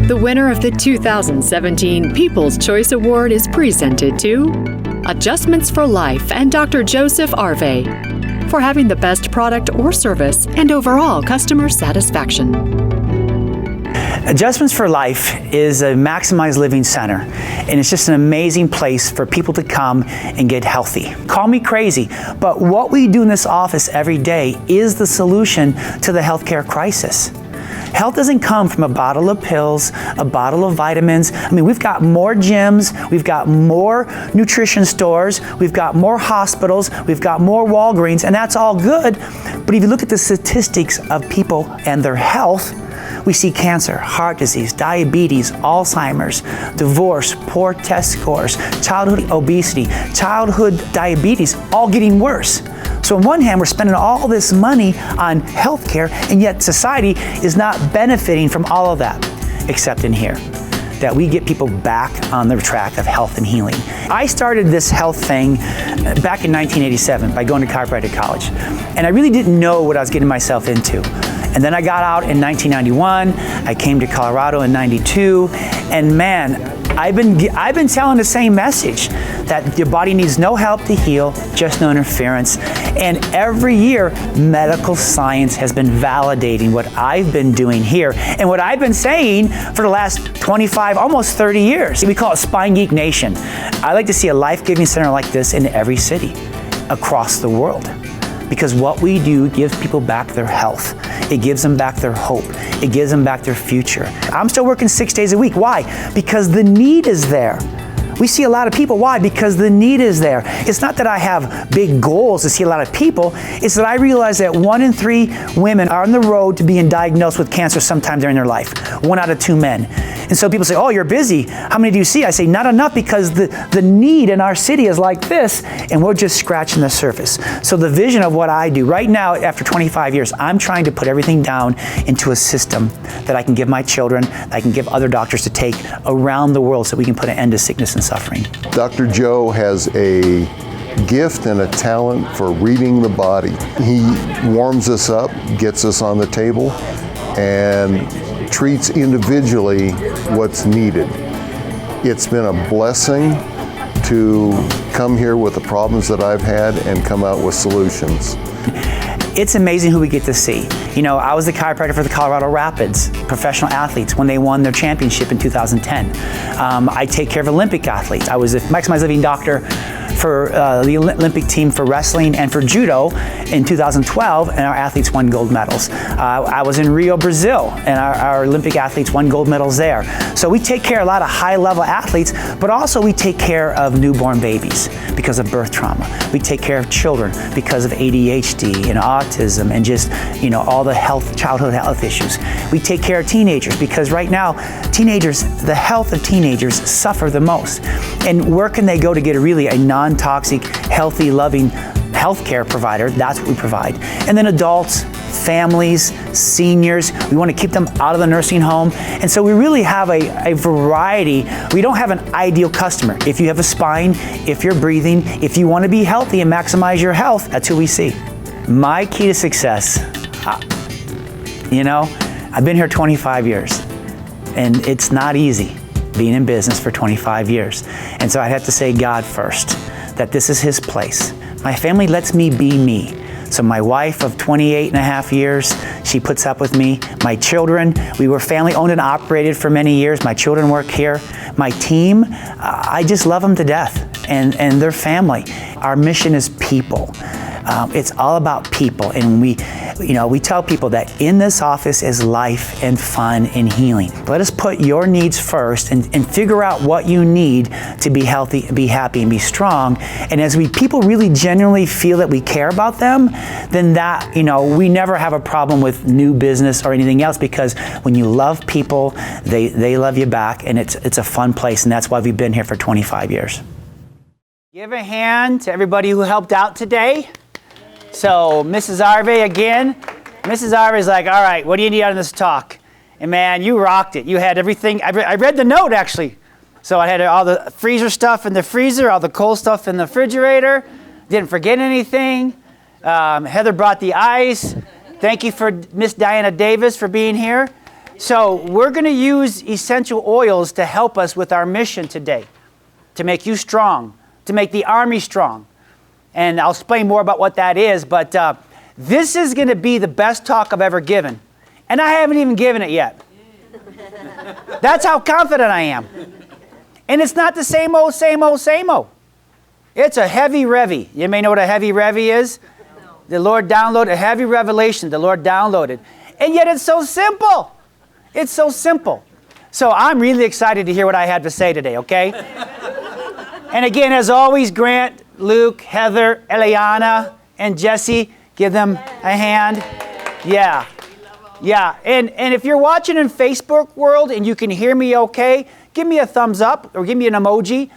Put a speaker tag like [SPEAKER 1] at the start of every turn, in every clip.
[SPEAKER 1] The winner of the 2017 People's Choice Award is presented to Adjustments for Life and Dr. Joseph Arvay for having the best product or service and overall customer satisfaction.
[SPEAKER 2] Adjustments for Life is a maximized living center, and it's just an amazing place for people to come and get healthy. Call me crazy, but what we do in this office every day is the solution to the healthcare crisis. Health doesn't come from a bottle of pills, a bottle of vitamins. I mean, we've got more gyms, we've got more nutrition stores, we've got more hospitals, we've got more Walgreens, and that's all good. But if you look at the statistics of people and their health, we see cancer, heart disease, diabetes, Alzheimer's, divorce, poor test scores, childhood obesity, childhood diabetes, all getting worse. So on one hand, we're spending all this money on healthcare, and yet society is not benefiting from all of that, except in here, that we get people back on the track of health and healing. I started this health thing back in 1987 by going to chiropractic college, and I really didn't know what I was getting myself into. And then I got out in 1991, I came to Colorado in 92, and man, I've been telling the same message, that your body needs no help to heal, just no interference. And every year, medical science has been validating what I've been doing here and what I've been saying for the last 25, almost 30 years. We call it Spine Geek Nation. I like to see a life-giving center like this in every city across the world, because what we do gives people back their health. It gives them back their hope. It gives them back their future. I'm still working 6 days a week. Why? Because the need is there. We see a lot of people. Why? Because the need is there. It's not that I have big goals to see a lot of people. It's that I realize that 1 in 3 women are on the road to being diagnosed with cancer sometime during their life. 1 out of 2 men. And so people say, oh, you're busy. How many do you see? I say, not enough, because the need in our city is like this, and we're just scratching the surface. So the vision of what I do right now, after 25 years, I'm trying to put everything down into a system that I can give my children, that I can give other doctors to take around the world so we can put an end to sickness and suffering.
[SPEAKER 3] Dr. Joe has a gift and a talent for reading the body. He warms us up, gets us on the table, and treats individually what's needed. It's been a blessing to come here with the problems that I've had and come out with solutions.
[SPEAKER 2] It's amazing who we get to see. You know, I was the chiropractor for the Colorado Rapids professional athletes when they won their championship in 2010. I take care of Olympic athletes. I was a maximized living doctor for the Olympic team for wrestling and for judo in 2012, and our athletes won gold medals. I was in Rio, Brazil, and our Olympic athletes won gold medals there. So we take care of a lot of high-level athletes, but also we take care of newborn babies because of birth trauma. We take care of children because of ADHD and autism and just, you know, all the childhood health issues. We take care of teenagers because right now, the health of teenagers suffer the most. And where can they go to get a non-toxic, healthy, loving healthcare provider? That's what we provide. And then adults, families, seniors, we want to keep them out of the nursing home. And so we really have a variety. We don't have an ideal customer. If you have a spine, if you're breathing, if you want to be healthy and maximize your health, that's who we see. My key to success, I've been here 25 years, and it's not easy being in business for 25 years. And so I have to say God first, that this is His place. My family lets me be me. So my wife of 28 and a half years, she puts up with me. My children, we were family owned and operated for many years. My children work here. My team, I just love them to death, and their family. Our mission is people. It's all about people, and we tell people that in this office is life and fun and healing. Let us put your needs first and figure out what you need to be healthy, be happy, and be strong. And as people really genuinely feel that we care about them, then that, we never have a problem with new business or anything else, because when you love people, they love you back, and it's a fun place, and that's why we've been here for 25 years. Give a hand to everybody who helped out today. So Mrs. Arvay again. Mrs. Arvay's like, all right, what do you need out of this talk? And man, you rocked it. You had everything. I read the note, actually. So I had all the freezer stuff in the freezer, all the cold stuff in the refrigerator. Didn't forget anything. Heather brought the ice. Thank you for Miss Diana Davis for being here. So we're going to use essential oils to help us with our mission today, to make you strong, to make the army strong. And I'll explain more about what that is, but this is going to be the best talk I've ever given. And I haven't even given it yet. That's how confident I am. And it's not the same old, same old, same old. It's a heavy revy. You may know what a heavy revy is. No. The Lord downloaded a heavy revelation. The Lord downloaded. And yet it's so simple. It's so simple. So I'm really excited to hear what I had to say today, okay? And again, as always, Grant, Luke, Heather, Eliana, and Jesse, give them a hand. Yeah. Yeah. And if you're watching in Facebook world and you can hear me okay, give me a thumbs up or give me an emoji.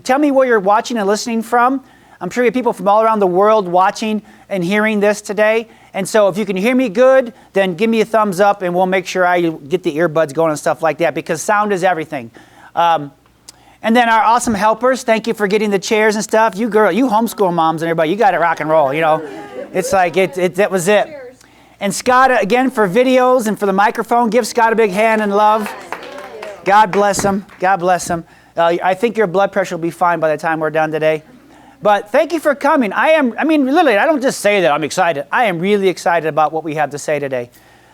[SPEAKER 2] Tell me where you're watching and listening from. I'm sure you have people from all around the world watching and hearing this today. And so if you can hear me good, then give me a thumbs up and we'll make sure I get the earbuds going and stuff like that, because sound is everything. And then our awesome helpers, thank you for getting the chairs and stuff. You homeschool moms and everybody, you got it rock and roll, you know. It's like, that was it. And Scott, again, for videos and for the microphone, give Scott a big hand and love. God bless him. God bless him. I think your blood pressure will be fine by the time we're done today. But thank you for coming. Literally, I don't just say that I'm excited. I am really excited about what we have to say today.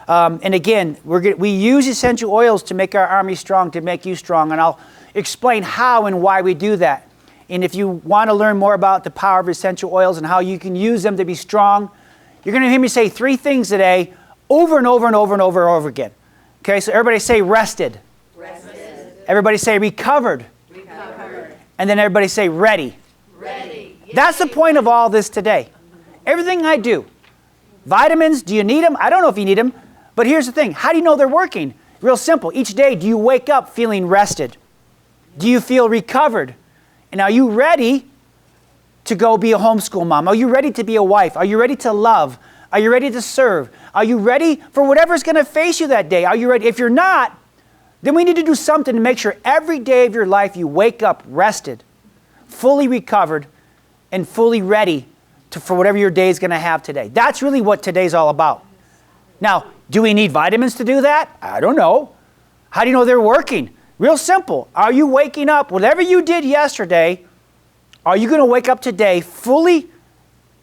[SPEAKER 2] And again, we use essential oils to make our army strong, to make you strong. And I'll explain how and why we do that. And if you want to learn more about the power of essential oils and how you can use them to be strong, you're going to hear me say 3 things today over and over and over and over and over again. Okay, so everybody say rested. Rested. Everybody say recovered. Recovered. And then everybody say ready. Ready. That's the point of all this today. Everything I do. Vitamins, do you need them? I don't know if you need them. But here's the thing. How do you know they're working? Real simple. Each day, do you wake up feeling rested? Do you feel recovered? And are you ready to go be a homeschool mom? Are you ready to be a wife? Are you ready to love? Are you ready to serve? Are you ready for whatever's going to face you that day? Are you ready? If you're not, then we need to do something to make sure every day of your life you wake up rested, fully recovered, and fully ready for whatever your day is going to have today. That's really what today's all about. Now, do we need vitamins to do that? I don't know. How do you know they're working? Real simple. Are you waking up, whatever you did yesterday, are you going to wake up today fully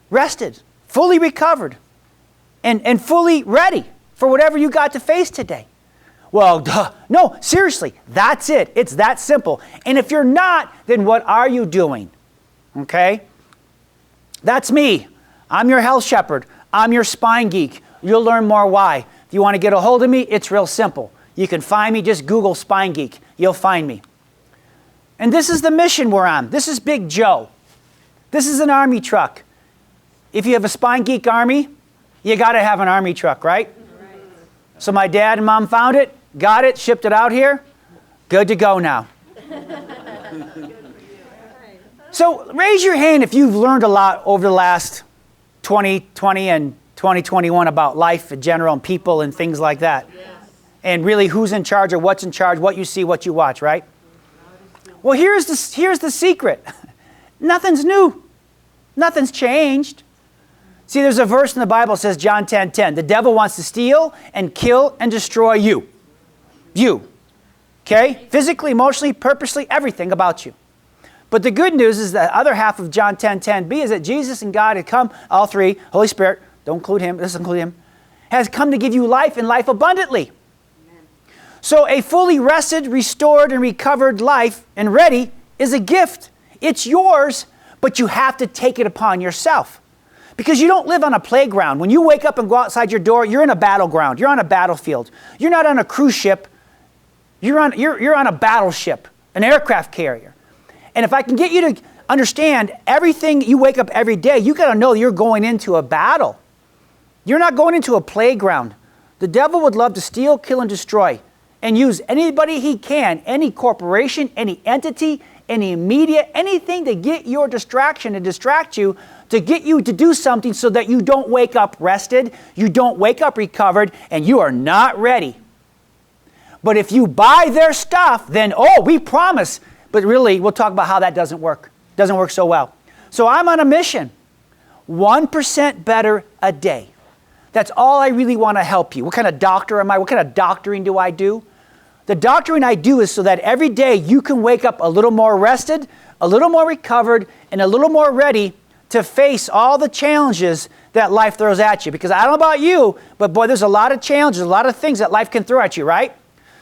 [SPEAKER 2] rested, fully recovered, and fully ready for whatever you got to face today? Well, duh. No, seriously, that's it. It's that simple. And if you're not, then what are you doing? Okay? That's me. I'm your health shepherd. I'm your spine geek. You'll learn more why. If you want to get a hold of me, it's real simple. You can find me, just Google spine geek. You'll find me. And this is the mission we're on. This is Big Joe. This is an army truck. If you have a spine geek army, you got to have an army truck, right? So my dad and mom found it, got it, shipped it out here. Good to go now. So raise your hand if you've learned a lot over the last 2020 and 2021 about life in general and people and things like that. Yes. And really who's in charge or what's in charge, what you see, what you watch, right? Well, here's the secret. Nothing's new. Nothing's changed. See, there's a verse in the Bible that says, John 10:10, the devil wants to steal and kill and destroy you. You. Okay? Physically, emotionally, purposely, everything about you. But the good news is the other half of John 10:10b is that Jesus and God had come, all three, Holy Spirit, don't include him, doesn't include him, has come to give you life and life abundantly. Amen. So a fully rested, restored, and recovered life and ready is a gift. It's yours, but you have to take it upon yourself. Because you don't live on a playground. When you wake up and go outside your door, you're in a battleground. You're on a battlefield. You're not on a cruise ship. You're on a battleship, an aircraft carrier. And if I can get you to understand everything you wake up every day, you got to know you're going into a battle. You're not going into a playground. The devil would love to steal, kill, and destroy and use anybody he can, any corporation, any entity, any media, anything to get your distraction and distract you, to get you to do something so that you don't wake up rested, you don't wake up recovered, and you are not ready. But if you buy their stuff, then, we promise. But really, we'll talk about how that doesn't work. Doesn't work so well. So I'm on a mission. 1% better a day. That's all I really want to help you. What kind of doctor am I? What kind of doctoring do I do? The doctoring I do is so that every day you can wake up a little more rested, a little more recovered, and a little more ready to face all the challenges that life throws at you. Because I don't know about you, but boy, there's a lot of challenges, a lot of things that life can throw at you, right?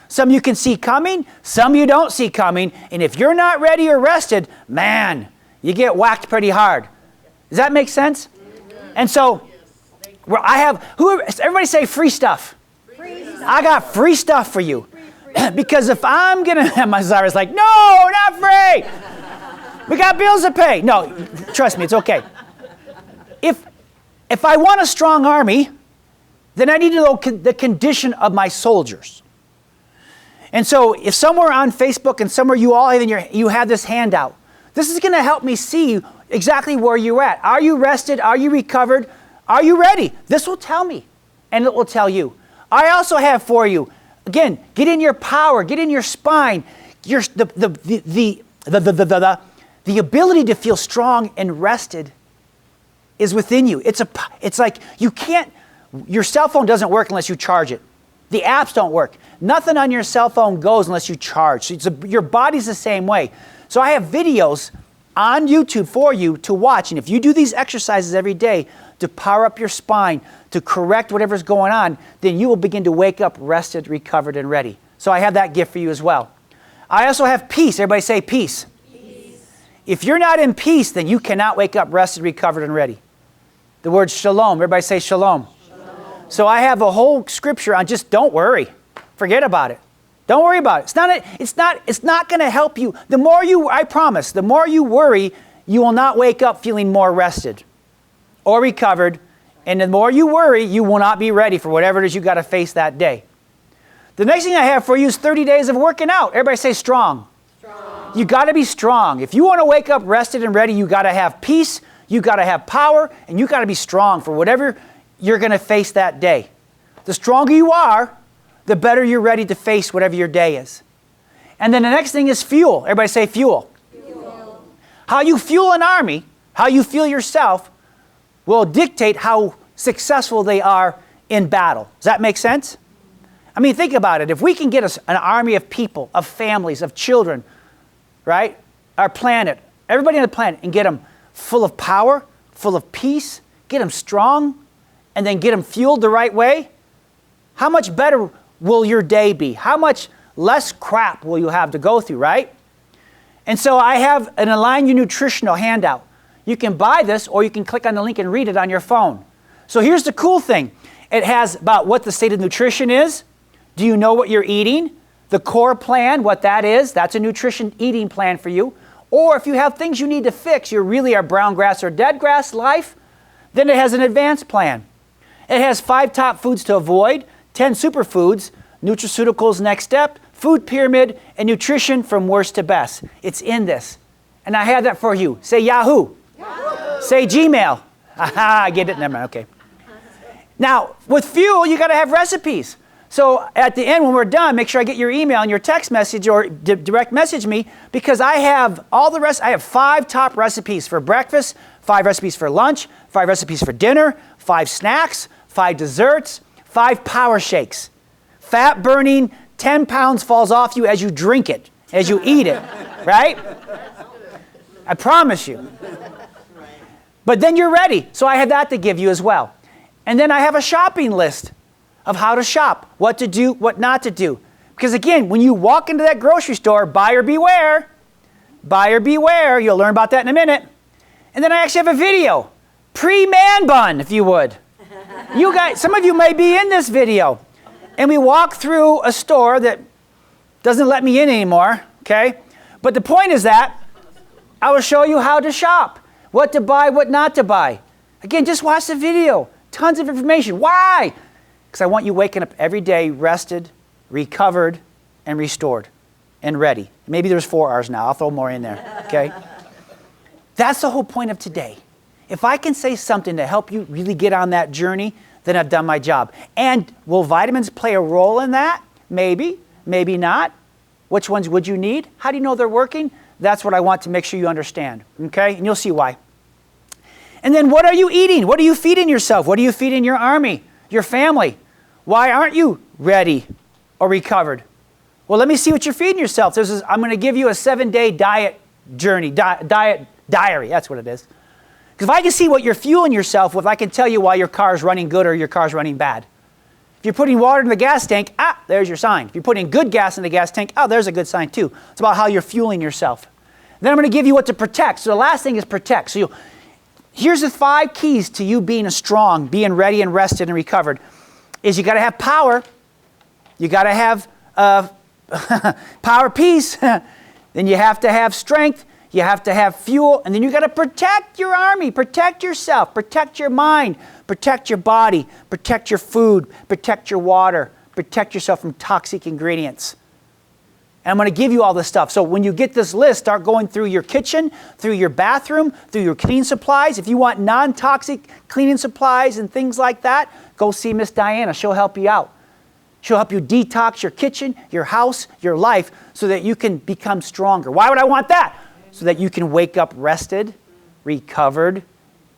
[SPEAKER 2] Some you can see coming, some you don't see coming, and if you're not ready or rested, man, you get whacked pretty hard. Does that make sense? And so, everybody say free stuff. I got free stuff for you. Because if I'm going to, my Zara's like, no, not free. We got bills to pay. No, trust me, it's okay. If I want a strong army, then I need to know the condition of my soldiers. And so if somewhere on Facebook and somewhere you have this handout, this is going to help me see exactly where you're at. Are you rested? Are you recovered? Are you ready? This will tell me, and it will tell you. I also have for you, again, get in your power, get in your spine, the ability to feel strong and rested is within you. It's like you can't, your cell phone doesn't work unless you charge it. The apps don't work. Nothing on your cell phone goes unless you charge. So your body's the same way. So I have videos on YouTube for you to watch. And if you do these exercises every day to power up your spine, to correct whatever's going on, then you will begin to wake up rested, recovered, and ready. So I have that gift for you as well. I also have peace. Everybody say peace. Peace. If you're not in peace, then you cannot wake up rested, recovered, and ready. The word shalom. Everybody say shalom. So I have a whole scripture on just don't worry. Forget about it. Don't worry about it. It's not going to help you. I promise, the more you worry, you will not wake up feeling more rested or recovered. And the more you worry, you will not be ready for whatever it is you got to face that day. The next thing I have for you is 30 days of working out. Everybody say strong. Strong. You got to be strong. If you want to wake up rested and ready, you got to have peace, you got to have power, and you got to be strong for whatever you're going to face that day. The stronger you are, the better you're ready to face whatever your day is. And then the next thing is fuel. Everybody say fuel. Fuel. How you fuel an army, how you feel yourself, will dictate how successful they are in battle. Does that make sense? I mean, think about it. If we can get an army of people, of families, of children, right? Our planet, everybody on the planet, and get them full of power, full of peace, get them strong, and then get them fueled the right way, how much better will your day be? How much less crap will you have to go through, right? And so I have an Align You nutritional handout. You can buy this or you can click on the link and read it on your phone. So here's the cool thing. It has about what the state of nutrition is. Do you know what you're eating? The core plan, what that is, that's a nutrition eating plan for you. Or if you have things you need to fix, you really are brown grass or dead grass life, then it has an advanced plan. It has 5 top foods to avoid, 10 superfoods, nutraceuticals next step, food pyramid, and nutrition from worst to best. It's in this. And I have that for you. Say Yahoo. Yahoo. Say Gmail. Aha, I get it. Never mind. Okay. Now, with fuel, you got to have recipes. So at the end, when we're done, make sure I get your email and your text message or direct message me, because I have all the rest. I have 5 top recipes for breakfast, 5 recipes for lunch, 5 recipes for dinner, 5 snacks, 5 desserts, 5 power shakes. Fat burning, 10 pounds falls off you as you drink it, as you eat it, right? I promise you. But then you're ready. So I have that to give you as well. And then I have a shopping list of how to shop, what to do, what not to do. Because again, when you walk into that grocery store, buyer beware. Buyer beware. You'll learn about that in a minute. And then I actually have a video. Pre-man bun, if you would. You guys, some of you may be in this video. And we walk through a store that doesn't let me in anymore, okay? But the point is that I will show you how to shop, what to buy, what not to buy. Again, just watch the video. Tons of information. Why? Because I want you waking up every day rested, recovered, and restored, and ready. Maybe there's 4 hours now. I'll throw more in there, okay? That's the whole point of today. If I can say something to help you really get on that journey, then I've done my job. And will vitamins play a role in that? Maybe, maybe not. Which ones would you need? How do you know they're working? That's what I want to make sure you understand, okay? And you'll see why. And then what are you eating? What are you feeding yourself? What are you feeding your army? Your family, why aren't you ready or recovered? Well, let me see what you're feeding yourself. I'm going to give you a 7-day diet journey, diet diary. That's what it is. Because if I can see what you're fueling yourself with, I can tell you why your car's running good or your car's running bad. If you're putting water in the gas tank, there's your sign. If you're putting good gas in the gas tank, there's a good sign too. It's about how you're fueling yourself. Then I'm going to give you what to protect. So the last thing is protect. So here's the 5 keys to you being strong, being ready and rested and recovered. Is you got to have power. You got to have power, peace. Then you have to have strength. You have to have fuel. And then you got to protect your army, protect yourself, protect your mind, protect your body, protect your food, protect your water, protect yourself from toxic ingredients. And I'm going to give you all this stuff. So when you get this list, start going through your kitchen, through your bathroom, through your cleaning supplies. If you want non-toxic cleaning supplies and things like that, go see Miss Diana. She'll help you out. She'll help you detox your kitchen, your house, your life, so that you can become stronger. Why would I want that? So that you can wake up rested, recovered,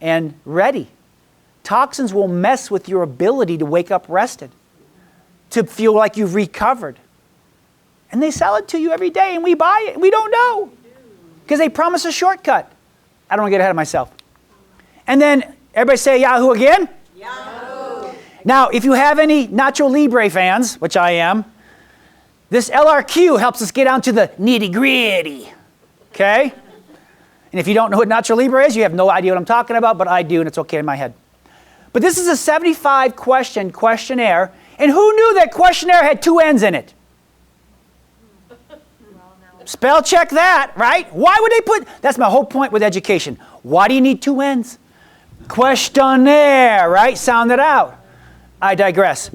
[SPEAKER 2] and ready. Toxins will mess with your ability to wake up rested, to feel like you've recovered. And they sell it to you every day, and we buy it. We don't know because they promise a shortcut. I don't want to get ahead of myself. And then everybody say Yahoo again. Yahoo. Now, if you have any Nacho Libre fans, which I am, this LRQ helps us get down to the nitty-gritty. Okay? And if you don't know what Nacho Libre is, you have no idea what I'm talking about, but I do, and it's okay in my head. But this is a 75-question questionnaire, and who knew that questionnaire had 2 N's in it? Spell check that, right? Why would they put, that's my whole point with education. Why do you need 2 N's? Questionnaire, right? Sound it out. I digress.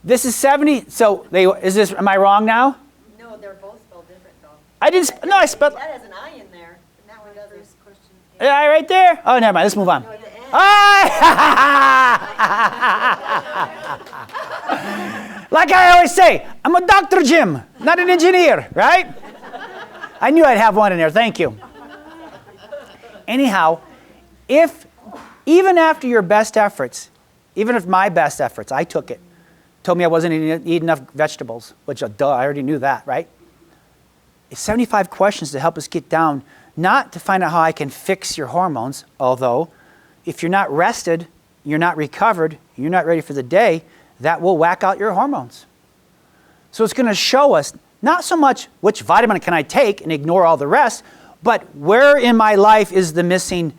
[SPEAKER 2] This is 70, so am I wrong now?
[SPEAKER 4] No, they're both spelled different though.
[SPEAKER 2] I spelled.
[SPEAKER 4] That has an I in there, and that one doesn't.
[SPEAKER 2] Yeah, right there? Oh, never mind, let's move on.
[SPEAKER 4] No, the N.
[SPEAKER 2] Like I always say, I'm a Dr. Jim, not an engineer, right? I knew I'd have one in there, thank you. Anyhow, even after your best efforts, even if my best efforts, I took it, told me I wasn't eating enough vegetables, which, I already knew that, right? It's 75 questions to help us get down, not to find out how I can fix your hormones, although if you're not rested, you're not recovered, you're not ready for the day, that will whack out your hormones. So it's going to show us not so much which vitamin can I take and ignore all the rest, but where in my life is the missing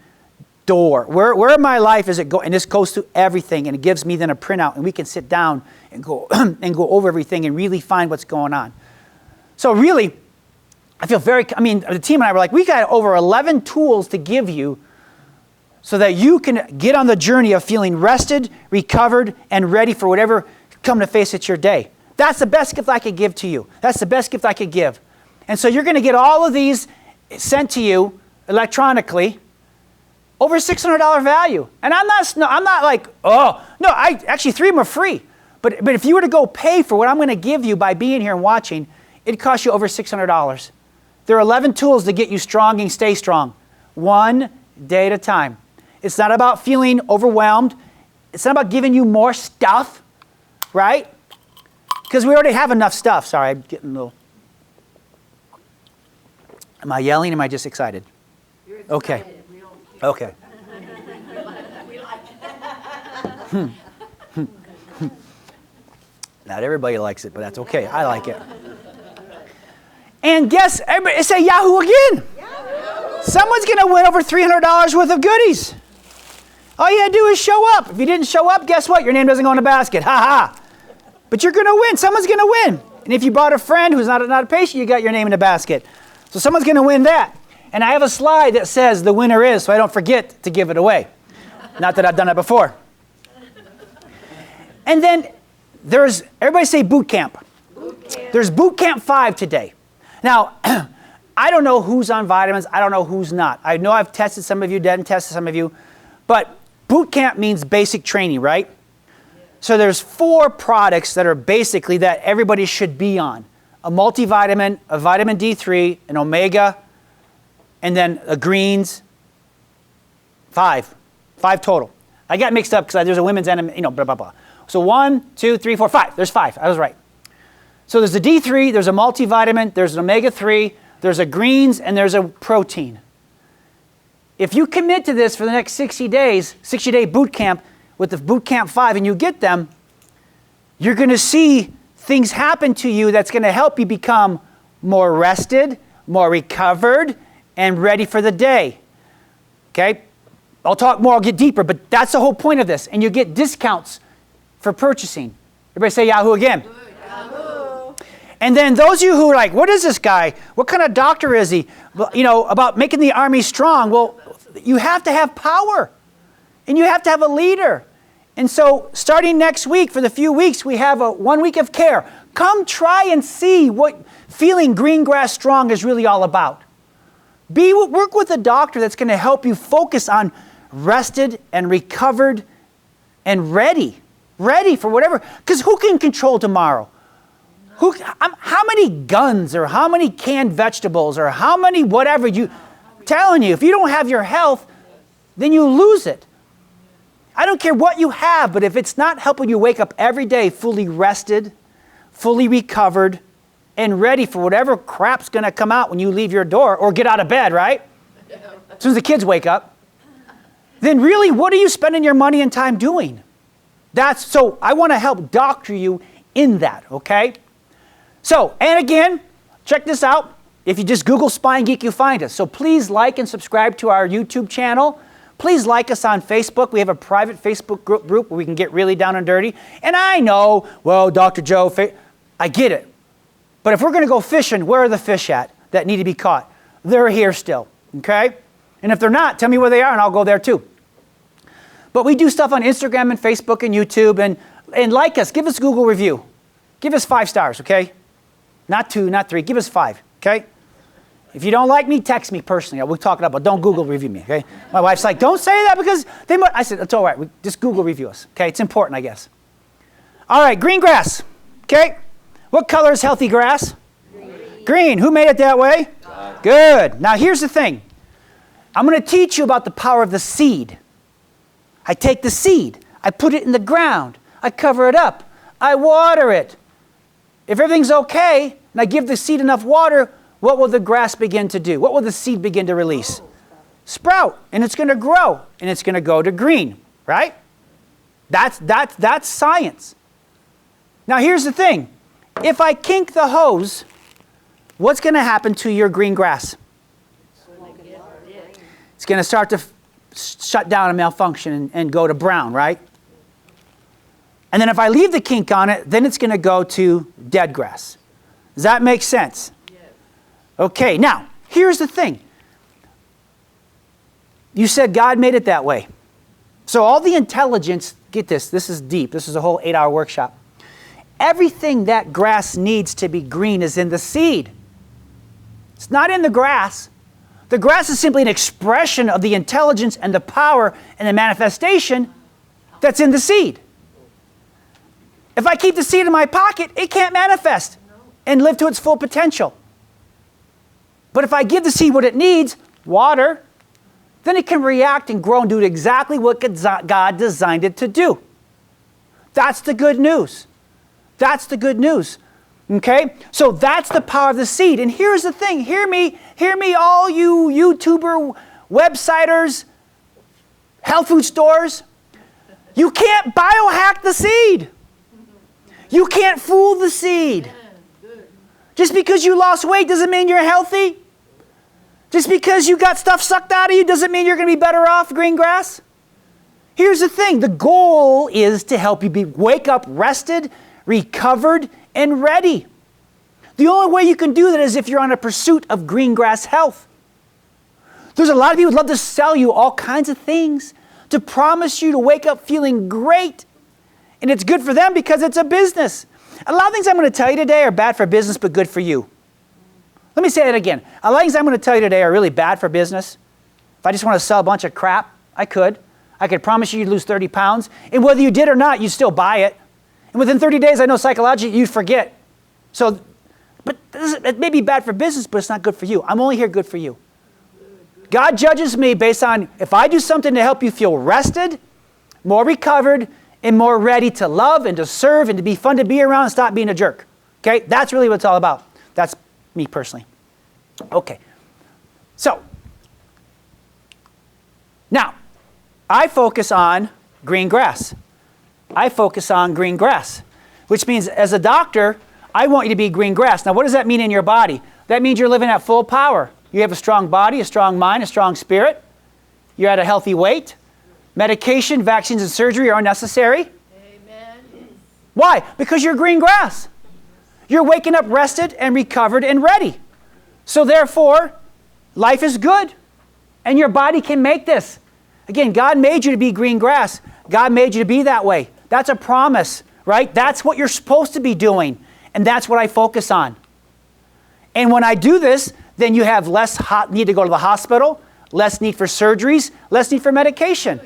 [SPEAKER 2] door? Where in my life is it going? And this goes through everything, and it gives me then a printout, and we can sit down and go and go over everything and really find what's going on. So really, I feel the team and I were like, we got over 11 tools to give you so that you can get on the journey of feeling rested, recovered, and ready for whatever come to face at your day. That's the best gift I could give to you. That's the best gift I could give. And so you're going to get all of these sent to you electronically, over $600 value. And I'm not like, actually 3 of them are free. But if you were to go pay for what I'm going to give you by being here and watching, it costs you over $600. There are 11 tools to get you strong and stay strong, one day at a time. It's not about feeling overwhelmed. It's not about giving you more stuff, right? Because we already have enough stuff. Sorry, I'm getting a little... Am I yelling? Am I just excited?
[SPEAKER 4] You're excited.
[SPEAKER 2] Okay.
[SPEAKER 4] We don't care.
[SPEAKER 2] Okay.
[SPEAKER 4] We like it.
[SPEAKER 2] Not everybody likes it, but that's okay. I like it. And guess, everybody say Yahoo again. Yahoo! Someone's going to win over $300 worth of goodies. All you had to do is show up. If you didn't show up, guess what? Your name doesn't go in the basket. Ha ha. But you're going to win. Someone's going to win. And if you brought a friend who's not a patient, you got your name in the basket. So someone's going to win that. And I have a slide that says the winner is, so I don't forget to give it away. Not that I've done it before. And then everybody say boot camp.
[SPEAKER 4] Boot camp.
[SPEAKER 2] There's boot camp 5 today. Now, I don't know who's on vitamins. I don't know who's not. I know I've tested some of you, didn't test some of you. But boot camp means basic training, right? So there's 4 products that are basically that everybody should be on. A multivitamin, a vitamin D3, an omega, and then a greens. 5 total. I got mixed up because there's a women's and a, blah, blah, blah. So 1, 2, 3, 4, 5. There's 5. I was right. So there's a D3, there's a multivitamin, there's an omega-3, there's a greens, and there's a protein. If you commit to this for the next 60 days, 60-day boot camp with the boot camp 5, and you get them, you're going to see things happen to you that's going to help you become more rested, more recovered, and ready for the day. Okay? I'll talk more, I'll get deeper, but that's the whole point of this. And you get discounts for purchasing. Everybody say Yahoo again.
[SPEAKER 4] Yahoo.
[SPEAKER 2] And then those of you who are like, what is this guy? What kind of doctor is he? About making the army strong. Well, you have to have power. And you have to have a leader. And so starting next week, for the few weeks, we have a 1 week of care. Come try and see what feeling green grass strong is really all about. Work with a doctor that's going to help you focus on rested and recovered and ready for whatever. Because who can control tomorrow? How many guns or how many canned vegetables or how many whatever telling you, if you don't have your health, then you lose it. I don't care what you have, but if it's not helping you wake up every day fully rested, fully recovered, and ready for whatever crap's going to come out when you leave your door or get out of bed, right? As soon as the kids wake up, then really, what are you spending your money and time doing? So I want to help doctor you in that, okay? So, and again, check this out. If you just Google Spine Geek, you find us. So please like and subscribe to our YouTube channel. Please like us on Facebook. We have a private Facebook group where we can get really down and dirty. And I know, well, Dr. Joe, I get it. But if we're going to go fishing, where are the fish at that need to be caught? They're here still, okay? And if they're not, tell me where they are and I'll go there too. But we do stuff on Instagram and Facebook and YouTube. And like us, give us a Google review. Give us 5 stars, okay? Not 2, not 3. Give us 5, okay? If you don't like me, text me personally. We'll talk about, but don't Google review me, okay? My wife's like, don't say that because they might. I said, it's all right. Just Google review us, okay? It's important, I guess. All right, green grass, okay? What color is healthy grass? Green. Who made it that way? God. Good. Now, here's the thing. I'm going to teach you about the power of the seed. I take the seed. I put it in the ground. I cover it up. I water it. If everything's okay, and I give the seed enough water, what will the grass begin to do? What will the seed begin to release? Sprout, and it's going to grow, and it's going to go to green, right? That's science. Now here's the thing. If I kink the hose, what's going to happen to your green grass? It's going to start to shut down and malfunction and go to brown, right? And then if I leave the kink on it, then it's going to go to dead grass. Does that make sense? Okay, now, here's the thing. You said God made it that way. So all the intelligence, get this is deep. This is a whole 8-hour workshop. Everything that grass needs to be green is in the seed. It's not in the grass. The grass is simply an expression of the intelligence and the power and the manifestation that's in the seed. If I keep the seed in my pocket, it can't manifest and live to its full potential. But if I give the seed what it needs, water, then it can react and grow and do exactly what God designed it to do. That's the good news. That's the good news. Okay? So that's the power of the seed. And here's the thing. Hear me, all you YouTuber, websiters, health food stores. You can't biohack the seed. You can't fool the seed. Just because you lost weight doesn't mean you're healthy. Just because you got stuff sucked out of you doesn't mean you're going to be better off green grass. Here's the thing. The goal is to help you wake up rested, recovered, and ready. The only way you can do that is if you're on a pursuit of green grass health. There's a lot of people who love to sell you all kinds of things to promise you to wake up feeling great. And it's good for them because it's a business. A lot of things I'm going to tell you today are bad for business but good for you. Let me say that again. A lot of things I'm going to tell you today are really bad for business. If I just want to sell a bunch of crap, I could. I could promise you you'd lose 30 pounds. And whether you did or not, you'd still buy it. And within 30 days, I know psychologically you'd forget. So, but it may be bad for business, but it's not good for you. I'm only here good for you. God judges me based on if I do something to help you feel rested, more recovered, and more ready to love and to serve and to be fun to be around and stop being a jerk. Okay? That's really what it's all about. That's me personally. Okay. So, now, I focus on green grass. I focus on green grass, which means as a doctor, I want you to be green grass. Now, what does that mean in your body? That means you're living at full power. You have a strong body, a strong mind, a strong spirit. You're at a healthy weight. Medication, vaccines, and surgery are unnecessary.
[SPEAKER 4] Amen.
[SPEAKER 2] Why? Because you're green grass. You're waking up rested and recovered and ready. So therefore, life is good. And your body can make this. Again, God made you to be green grass. God made you to be that way. That's a promise, right? That's what you're supposed to be doing. And that's what I focus on. And when I do this, then you have less need to go to the hospital, less need for surgeries, less need for medication.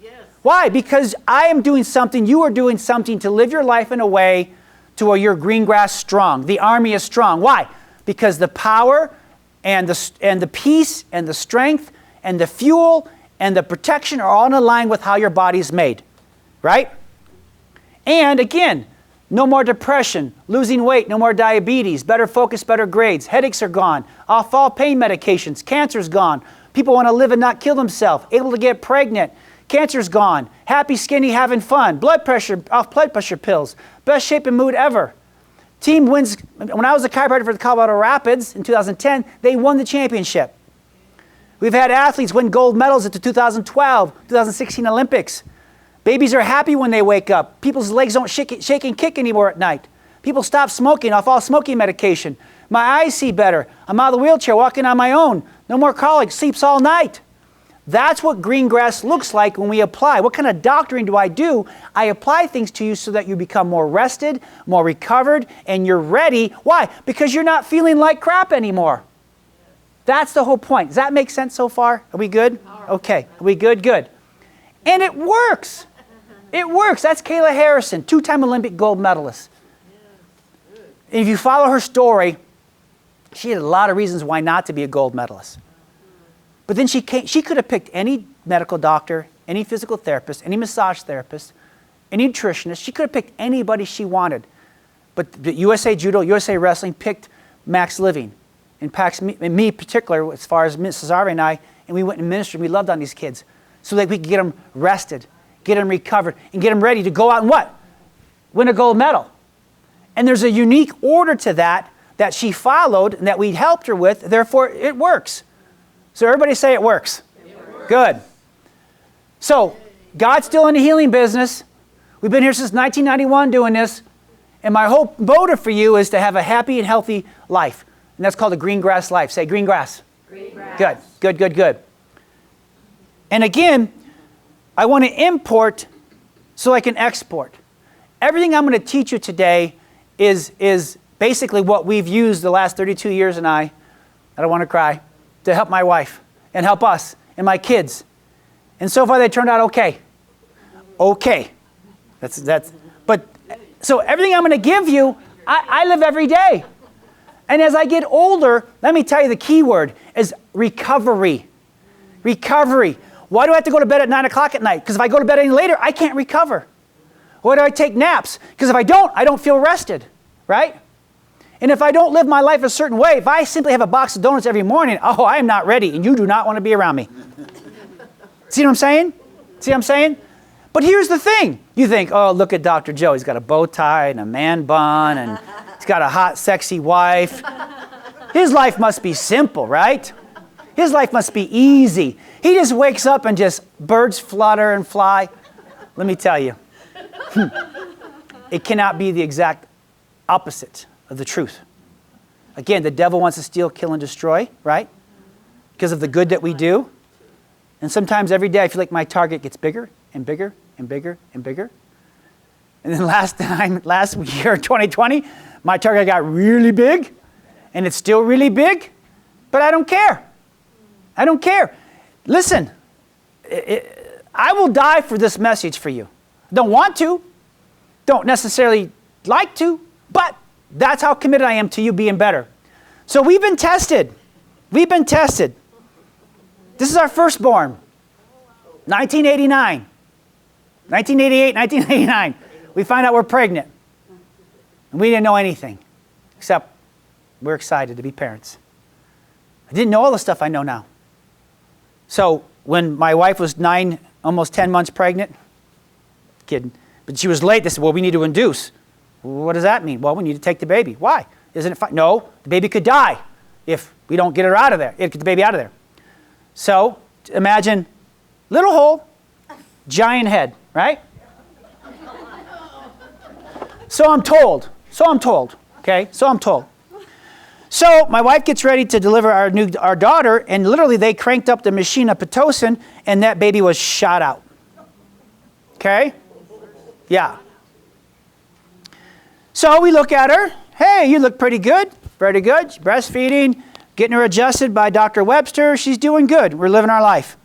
[SPEAKER 4] Yes.
[SPEAKER 2] Why? Because I am doing something, you are doing something to live your life in a way to where you're green grass strong. The army is strong. Why? Because the power and the peace and the strength and the fuel and the protection are all in line with how your body is made. Right? And again, no more depression, losing weight, no more diabetes, better focus, better grades, headaches are gone, off all pain medications, cancer's gone, people want to live and not kill themselves, able to get pregnant, cancer's gone, happy, skinny, having fun, blood pressure, off blood pressure pills, best shape and mood ever. Team wins. When I was a chiropractor for the Colorado Rapids in 2010, they won the championship. We've had athletes win gold medals at the 2012, 2016 Olympics. Babies are happy when they wake up. People's legs don't shake and kick anymore at night. People stop smoking off all smoking medication. My eyes see better. I'm out of the wheelchair walking on my own. No more colic, sleeps all night. That's what green grass looks like when we apply. What kind of doctoring do? I apply things to you so that you become more rested, more recovered, and you're ready. Why? Because you're not feeling like crap anymore. That's the whole point. Does that make sense so far? Are we good? Okay. Are we good? Good. And it works. It works. That's Kayla Harrison, 2-time Olympic gold medalist. And if you follow her story, she had a lot of reasons why not to be a gold medalist. But then she could have picked any medical doctor, any physical therapist, any massage therapist, any nutritionist. She could have picked anybody she wanted. But the USA Judo, USA Wrestling picked Max Living. And me in particular, as far as Mrs. Arvay and I, and we went in ministry, we loved on these kids so that we could get them rested, get them recovered, and get them ready to go out and what? Win a gold medal. And there's a unique order to that she followed and that we helped her with, therefore it works. So everybody say it works. Good. So God's still in the healing business. We've been here since 1991 doing this. And my whole motive for you is to have a happy and healthy life. And that's called a green grass life. Say green grass.
[SPEAKER 4] Green grass.
[SPEAKER 2] Good, good, good, good. And again, I want to import so I can export. Everything I'm going to teach you today is basically what we've used the last 32 years and I don't want to cry, to help my wife and help us and my kids. And so far they turned out okay. Okay. But so everything I'm going to give you, I live every day. And as I get older, let me tell you the key word is recovery. Recovery. Why do I have to go to bed at 9 o'clock at night? Because if I go to bed any later, I can't recover. Why do I take naps? Because if I don't feel rested, right? And if I don't live my life a certain way, if I simply have a box of donuts every morning, I am not ready, and you do not want to be around me. See what I'm saying? See what I'm saying? But here's the thing. You think, oh, look at Dr. Joe. He's got a bow tie and a man bun, and he's got a hot, sexy wife. His life must be simple, right? His life must be easy. He just wakes up and just birds flutter and fly. Let me tell you, it cannot be the exact opposite of the truth. Again, the devil wants to steal, kill, and destroy, right? Because of the good that we do. And sometimes every day I feel like my target gets bigger and bigger and bigger and bigger. And then last year, 2020, my target got really big, and it's still really big, but I don't care. I don't care. Listen, I will die for this message for you. Don't want to, don't necessarily like to, but that's how committed I am to you being better. So we've been tested. We've been tested. This is our firstborn, 1989. 1988, 1989. We find out we're pregnant. And we didn't know anything, except we're excited to be parents. I didn't know all the stuff I know now. So when my wife was 9, almost 10 months pregnant, kidding, but she was late, they said, well, we need to induce. What does that mean? Well, we need to take the baby. Why? Isn't it fine? No, the baby could die if we don't get her out of there, get the baby out of there. So imagine little hole, giant head, right? So I'm told, okay? So I'm told. So my wife gets ready to deliver our daughter, and literally they cranked up the machine of Pitocin, and that baby was shot out. Okay? Yeah. So we look at her. Hey, you look pretty good. Pretty good. She's breastfeeding, getting her adjusted by Dr. Webster. She's doing good. We're living our life.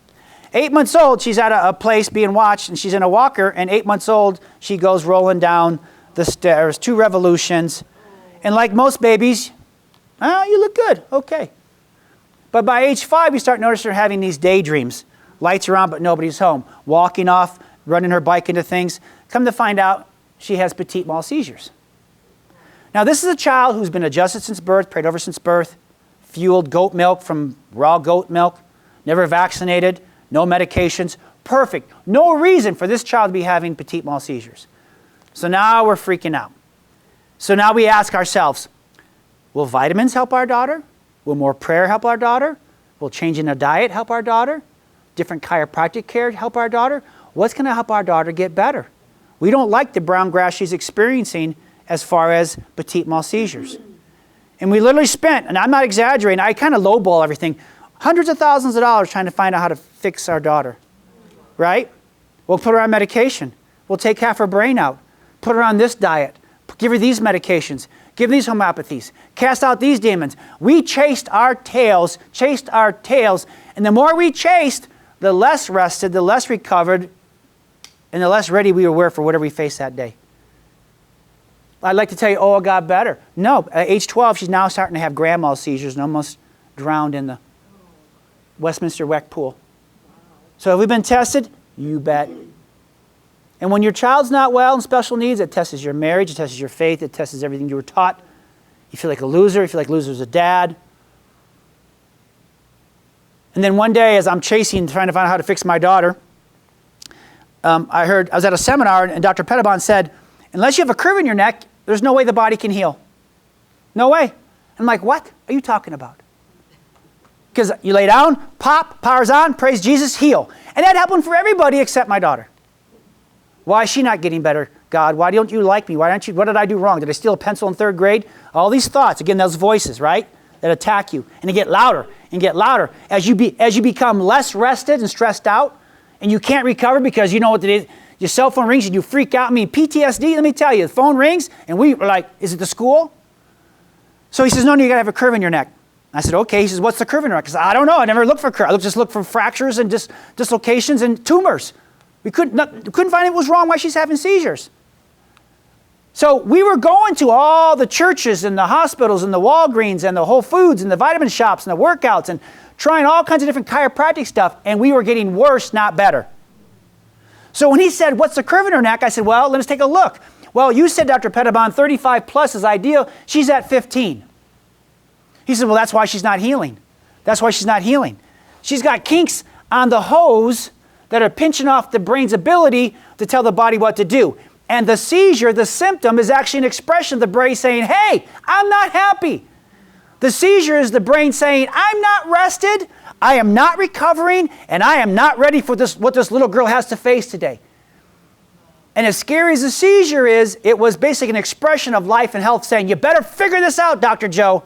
[SPEAKER 2] 8 months old, she's at a place being watched, and she's in a walker, and 8 months old, she goes rolling down the stairs, 2 revolutions. And like most babies, oh, you look good. Okay. But by age 5, you start noticing her having these daydreams. Lights are on, but nobody's home. Walking off, running her bike into things. Come to find out, she has petit mal seizures. Now, this is a child who's been adjusted since birth, prayed over since birth, fueled goat milk from raw goat milk, never vaccinated, no medications, perfect. No reason for this child to be having petit mal seizures. So now we're freaking out. So now we ask ourselves, will vitamins help our daughter? Will more prayer help our daughter? Will changing the diet help our daughter? Different chiropractic care help our daughter? What's going to help our daughter get better? We don't like the brown grass she's experiencing as far as petit mal seizures. And we literally spent, and I'm not exaggerating, I kind of lowball everything, hundreds of thousands of dollars trying to find out how to fix our daughter, right? We'll put her on medication. We'll take half her brain out, put her on this diet, give her these medications, give these homeopathies, cast out these demons. We chased our tails, and the more we chased, the less rested, the less recovered, and the less ready we were for whatever we faced that day. I'd like to tell you, oh, it got better. No, at age 12, she's now starting to have grand mal seizures and almost drowned in the Westminster Weck pool. So have we been tested? You bet. And when your child's not well and special needs, it tests your marriage, it tests your faith, it tests everything you were taught. You feel like a loser, you feel like a loser as a dad. And then one day, as I'm trying to find out how to fix my daughter, I was at a seminar, and Dr. Pettibon said, unless you have a curve in your neck, there's no way the body can heal. No way. I'm like, what are you talking about? Because you lay down, pop, power's on, praise Jesus, heal. And that happened for everybody except my daughter. Why is she not getting better? God, why don't you like me? What did I do wrong? Did I steal a pencil in 3rd grade? All these thoughts, again, those voices, right? That attack you. And they get louder and get louder. As you become less rested and stressed out, and you can't recover because you know what it is. Your cell phone rings and you freak out. I mean, PTSD, let me tell you, the phone rings and we were like, is it the school? So he says, no, you got to have a curve in your neck. I said, okay. He says, what's the curve in your neck? I said, I don't know. I never looked for curve. I just looked for fractures and dislocations and tumors. We couldn't find what was wrong, why she's having seizures. So we were going to all the churches and the hospitals and the Walgreens and the Whole Foods and the vitamin shops and the workouts and trying all kinds of different chiropractic stuff, and we were getting worse, not better. So when he said, what's the curve in her neck? I said, well, let's take a look. Well, you said, Dr. Pettibon, 35 plus is ideal. She's at 15. He said, well, that's why she's not healing. That's why she's not healing. She's got kinks on the hose that are pinching off the brain's ability to tell the body what to do. And the seizure, the symptom, is actually an expression of the brain saying, hey, I'm not happy. The seizure is the brain saying, I'm not rested, I am not recovering, and I am not ready for what this little girl has to face today. And as scary as the seizure is, it was basically an expression of life and health saying, you better figure this out, Dr. Joe.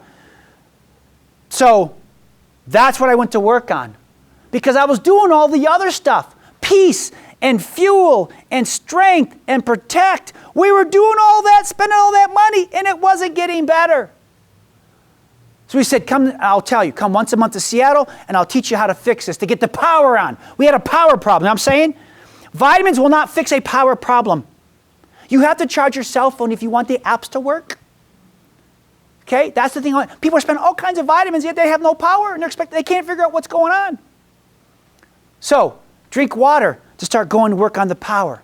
[SPEAKER 2] So that's what I went to work on. Because I was doing all the other stuff, peace and fuel and strength and protect. We were doing all that, spending all that money, and it wasn't getting better. So we said, come, I'll tell you, come once a month to Seattle, and I'll teach you how to fix this, to get the power on. We had a power problem. You know what I'm saying? Vitamins will not fix a power problem. You have to charge your cell phone if you want the apps to work. Okay? That's the thing. People are spending all kinds of vitamins, yet they have no power, and they can't figure out what's going on. So, drink water to start going to work on the power.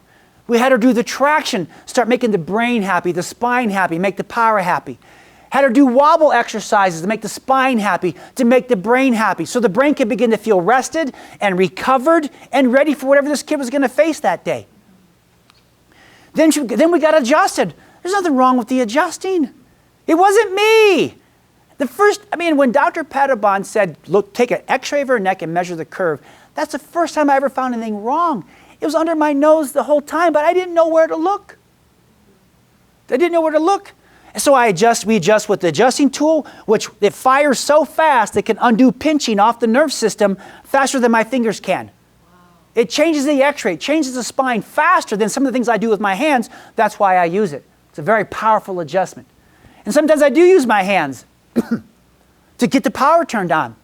[SPEAKER 2] We had her do the traction, start making the brain happy, the spine happy, make the power happy. Had her do wobble exercises to make the spine happy, to make the brain happy, so the brain could begin to feel rested and recovered and ready for whatever this kid was going to face that day. Then we got adjusted. There's nothing wrong with the adjusting. It wasn't me. When Dr. Pettibon said, look, take an x-ray of her neck and measure the curve, that's the first time I ever found anything wrong. It was under my nose the whole time, but I didn't know where to look. And so we adjust with the adjusting tool, which it fires so fast it can undo pinching off the nerve system faster than my fingers can. Wow. It changes the x-ray, changes the spine faster than some of the things I do with my hands. That's why I use it. It's a very powerful adjustment. And sometimes I do use my hands to get the power turned on.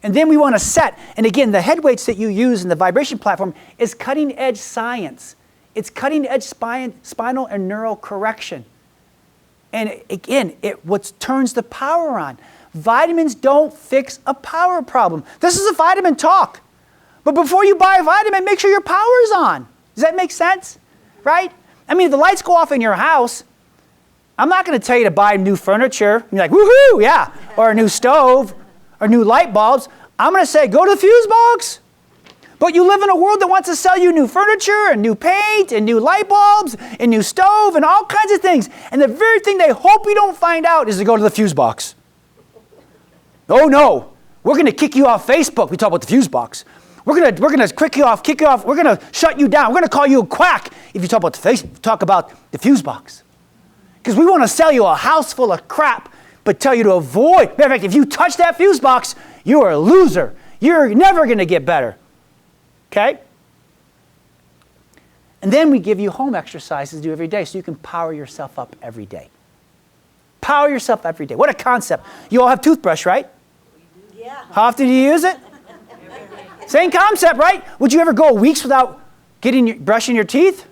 [SPEAKER 2] And then we want to set. And again, the head weights that you use in the vibration platform is cutting edge science. It's cutting edge spinal and neural correction. And again, what turns the power on. Vitamins don't fix a power problem. This is a vitamin talk. But before you buy a vitamin, make sure your power's on. Does that make sense? Right? If the lights go off in your house, I'm not going to tell you to buy new furniture. You're like, woohoo, yeah. Or a new stove, or new light bulbs. I'm going to say, go to the fuse box. But you live in a world that wants to sell you new furniture and new paint and new light bulbs and new stove and all kinds of things. And the very thing they hope you don't find out is to go to the fuse box. Oh no, we're going to kick you off Facebook. We talk about the fuse box. We're going to kick you off. We're going to shut you down. We're going to call you a quack if you talk about the fuse box. Because we want to sell you a house full of crap, but tell you to avoid. Matter of fact, if you touch that fuse box, you are a loser. You're never going to get better. Okay? And then we give you home exercises to do every day so you can power yourself up every day. Power yourself every day. What a concept. You all have toothbrush, right?
[SPEAKER 4] Yeah.
[SPEAKER 2] How often do you use it? Same concept, right? Would you ever go weeks without brushing your teeth?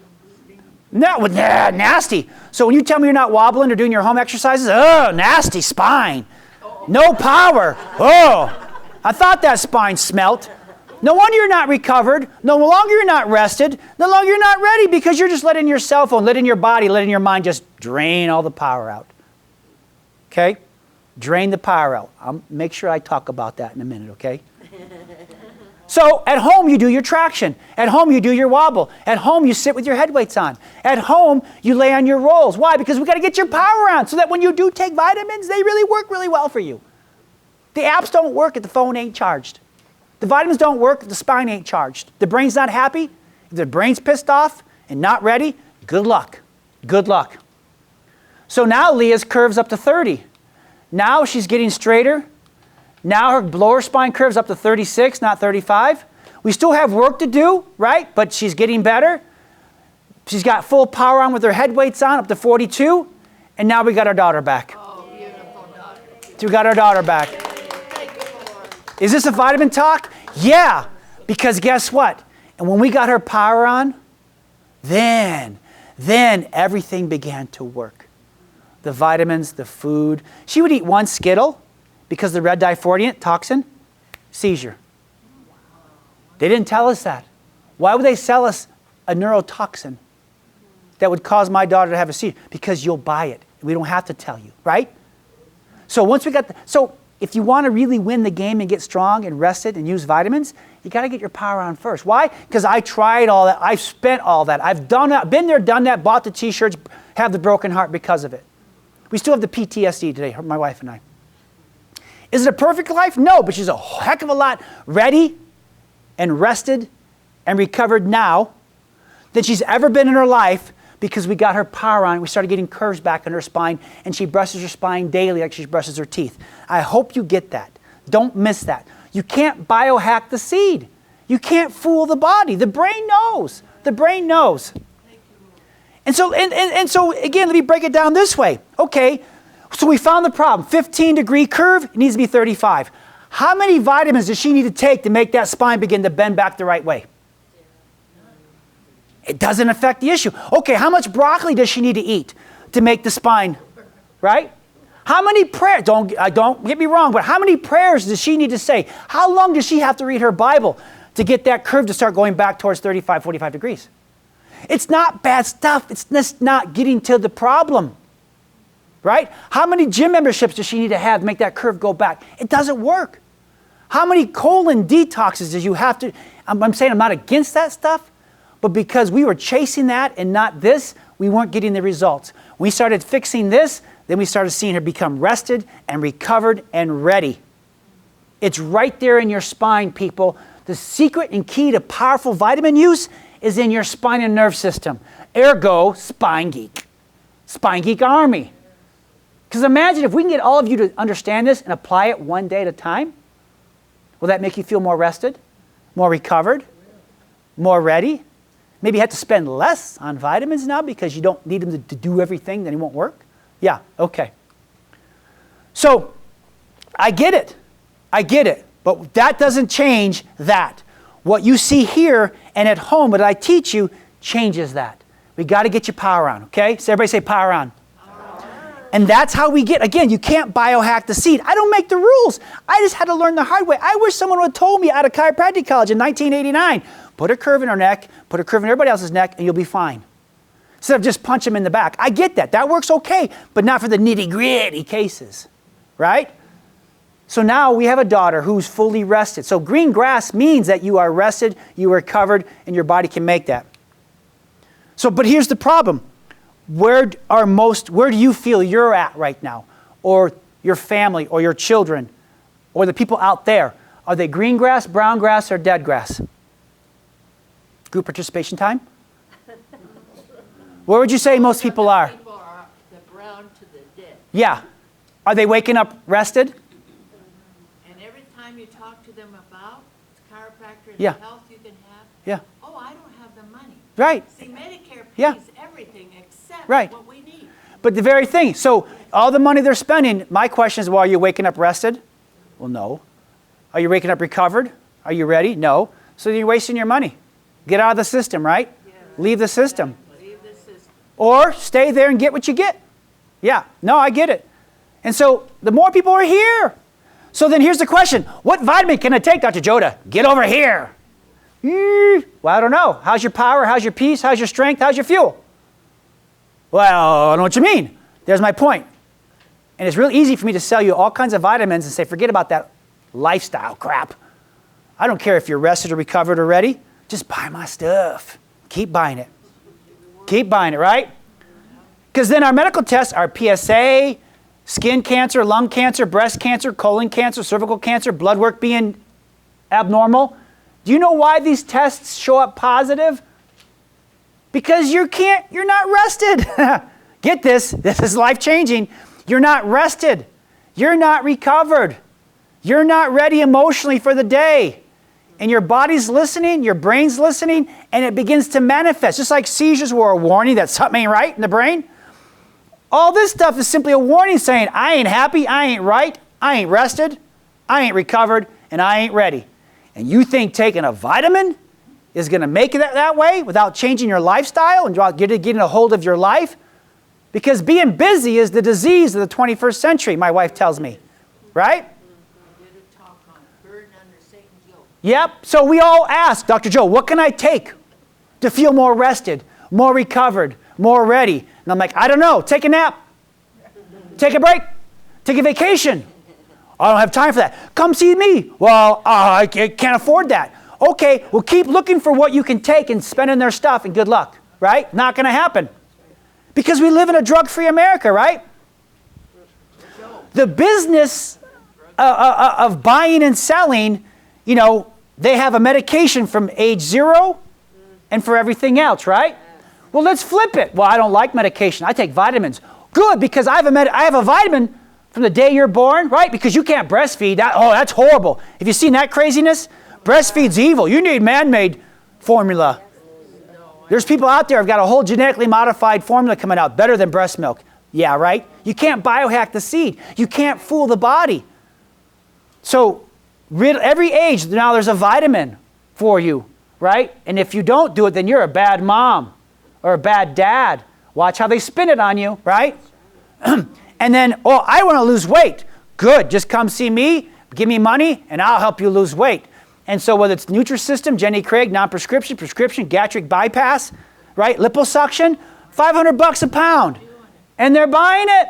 [SPEAKER 2] No, nasty. So when you tell me you're not wobbling or doing your home exercises, oh, nasty spine. No power. Oh, I thought that spine smelt. No wonder you're not recovered. No longer you're not rested. No longer you're not ready because you're just letting your cell phone, letting your body, letting your mind just drain all the power out. Okay? Drain the power out. I'll make sure I talk about that in a minute, okay? So at home you do your traction. At home you do your wobble. At home you sit with your head weights on. At home you lay on your rolls. Why? Because we got to get your power on so that when you do take vitamins, they really work really well for you. The apps don't work if the phone ain't charged. The vitamins don't work if the spine ain't charged. The brain's not happy. If the brain's pissed off and not ready, good luck. Good luck. So now Leah's curves up to 30. Now she's getting straighter. Now her lower spine curves up to 36, not 35. We still have work to do, right? But she's getting better. She's got full power on with her head weights on up to 42. And now we got our daughter back.
[SPEAKER 4] Oh, beautiful daughter.
[SPEAKER 2] We got our daughter back.
[SPEAKER 4] Thank you, Lord.
[SPEAKER 2] Is this a vitamin talk? Yeah, because guess what? And when we got her power on, then everything began to work. The vitamins, the food. She would eat one Skittle because the red dye 40 toxin, seizure. They didn't tell us that. Why would they sell us a neurotoxin that would cause my daughter to have a seizure? Because you'll buy it. We don't have to tell you, right? So once we got so if you want to really win the game and get strong and rested and use vitamins, you got to get your power on first. Why? Because I tried all that. I've spent all that. I've done that, been there, done that, bought the t-shirts, have the broken heart because of it. We still have the PTSD today, my wife and I. Is it a perfect life? No, but she's a heck of a lot ready and rested and recovered now than she's ever been in her life because we got her power on. We started getting curves back in her spine, and she brushes her spine daily like she brushes her teeth. I hope you get that. Don't miss that. You can't biohack the seed. You can't fool the body. The brain knows. The brain knows. And so again, let me break it down this way. Okay, so we found the problem. 15-degree curve, it needs to be 35. How many vitamins does she need to take to make that spine begin to bend back the right way? It doesn't affect the issue. Okay, how much broccoli does she need to eat to make the spine, right? How many prayers, don't get me wrong, but how many prayers does she need to say? How long does she have to read her Bible to get that curve to start going back towards 35, 45 degrees? It's not bad stuff. It's just not getting to the problem. Right? How many gym memberships does she need to have to make that curve go back? It doesn't work. How many colon detoxes does you have to? I'm saying I'm not against that stuff, but because we were chasing that and not this, we weren't getting the results. We started fixing this, then we started seeing her become rested and recovered and ready. It's right there in your spine, people. The secret and key to powerful vitamin use is in your spine and nerve system. Ergo, Spine Geek. Spine Geek Army. Because imagine if we can get all of you to understand this and apply it one day at a time. Will that make you feel more rested, more recovered, more ready? Maybe you have to spend less on vitamins now because you don't need them to do everything, then it won't work? Yeah, okay. So, I get it. I get it. But that doesn't change that. What you see here and at home, what I teach you, changes that. We got to get your power on, okay? So everybody say power on. And that's how we get, again, you can't biohack the seed. I don't make the rules. I just had to learn the hard way. I wish someone would have told me out of chiropractic college in 1989, put a curve in her neck, put a curve in everybody else's neck, and you'll be fine. Instead of just punch them in the back. I get that. That works okay, but not for the nitty-gritty cases, right? So now we have a daughter who's fully rested. So green grass means that you are rested, you are covered, and your body can make that. So, but here's the problem. Where do you feel you're at right now? Or your family, or your children, or the people out there? Are they green grass, brown grass, or dead grass? Group participation time? Where would you say most people are?
[SPEAKER 4] People are the brown to the dead.
[SPEAKER 2] Yeah. Are they waking up rested?
[SPEAKER 4] And every time you talk to them about chiropractor and
[SPEAKER 2] Yeah.
[SPEAKER 4] the health you can have,
[SPEAKER 2] Yeah.
[SPEAKER 4] oh, I don't have the money.
[SPEAKER 2] Right.
[SPEAKER 4] See, Medicare pays
[SPEAKER 2] Yeah.
[SPEAKER 4] everything except
[SPEAKER 2] Right.
[SPEAKER 4] what we need.
[SPEAKER 2] But the very thing, so all the money they're spending, my question is, well, are you waking up rested? Well, no. Are you waking up recovered? Are you ready? No. So you're wasting your money. Get out of the system, right?
[SPEAKER 4] Yeah.
[SPEAKER 2] Leave the system.
[SPEAKER 4] Leave the system.
[SPEAKER 2] Or stay there and get what you get. Yeah, no, I get it. And so the more people are here. So then here's the question. What vitamin can I take, Dr. Joda? Get over here. Well, I don't know. How's your power? How's your peace? How's your strength? How's your fuel? Well, I don't know what you mean. There's my point. And it's real easy for me to sell you all kinds of vitamins and say, forget about that lifestyle crap. I don't care if you're rested or recovered or ready. Just buy my stuff. Keep buying it. Keep buying it, right? Because then our medical tests are PSA, skin cancer, lung cancer, breast cancer, colon cancer, cervical cancer, blood work being abnormal. Do you know why these tests show up positive? Because you're not rested. Get this is life-changing. You're not rested. You're not recovered. You're not ready emotionally for the day. And your body's listening, your brain's listening, and it begins to manifest. Just like seizures were a warning that something ain't right in the brain. All this stuff is simply a warning saying, I ain't happy, I ain't right, I ain't rested, I ain't recovered, and I ain't ready. And you think taking a vitamin is going to make it that way without changing your lifestyle and without getting a hold of your life? Because being busy is the disease of the 21st century, my wife tells me. Right? Yep. So we all ask, Dr. Joe, what can I take to feel more rested, more recovered, more ready? And I'm like, I don't know. Take a nap. Take a break. Take a vacation. I don't have time for that. Come see me. Well, I can't afford that. Okay, well, keep looking for what you can take and spending their stuff, and good luck. Right? Not going to happen. Because we live in a drug-free America, right? The business of buying and selling, you know, they have a medication from age 0 and for everything else, right? Well, let's flip it. Well, I don't like medication. I take vitamins. Good, because I have a vitamin from the day you're born, right? Because you can't breastfeed. That's horrible. Have you seen that craziness? Breastfeed's evil. You need man-made formula. There's people out there who've got a whole genetically modified formula coming out, better than breast milk. Yeah, right? You can't biohack the seed. You can't fool the body. So every age, now there's a vitamin for you, right? And if you don't do it, then you're a bad mom or a bad dad. Watch how they spin it on you, right? And then, oh, I want to lose weight. Good, just come see me, give me money, and I'll help you lose weight. And so whether it's Nutrisystem, Jenny Craig, non-prescription, prescription, gastric bypass, right? Liposuction, $500 a pound. And they're buying it.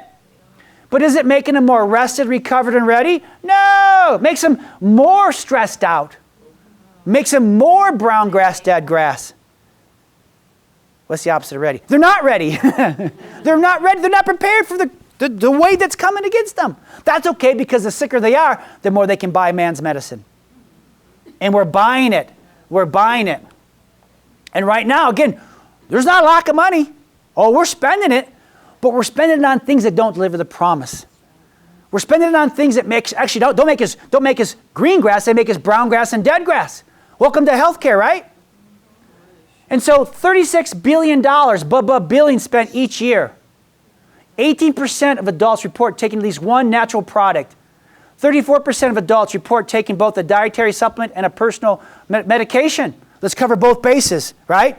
[SPEAKER 2] But is it making them more rested, recovered, and ready? No. It makes them more stressed out. Makes them more brown grass, dead grass. What's the opposite of ready? They're not ready. They're not ready. They're not prepared for the weight that's coming against them. That's okay, because the sicker they are, the more they can buy man's medicine. And we're buying it. We're buying it. And right now, again, there's not a lack of money. Oh, we're spending it. But we're spending it on things that don't deliver the promise. We're spending it on things that don't make us green grass, they make us brown grass and dead grass. Welcome to healthcare, right? And so $36 billion billing spent each year. 18% of adults report taking at least one natural product. 34% of adults report taking both a dietary supplement and a personal medication. Let's cover both bases, right?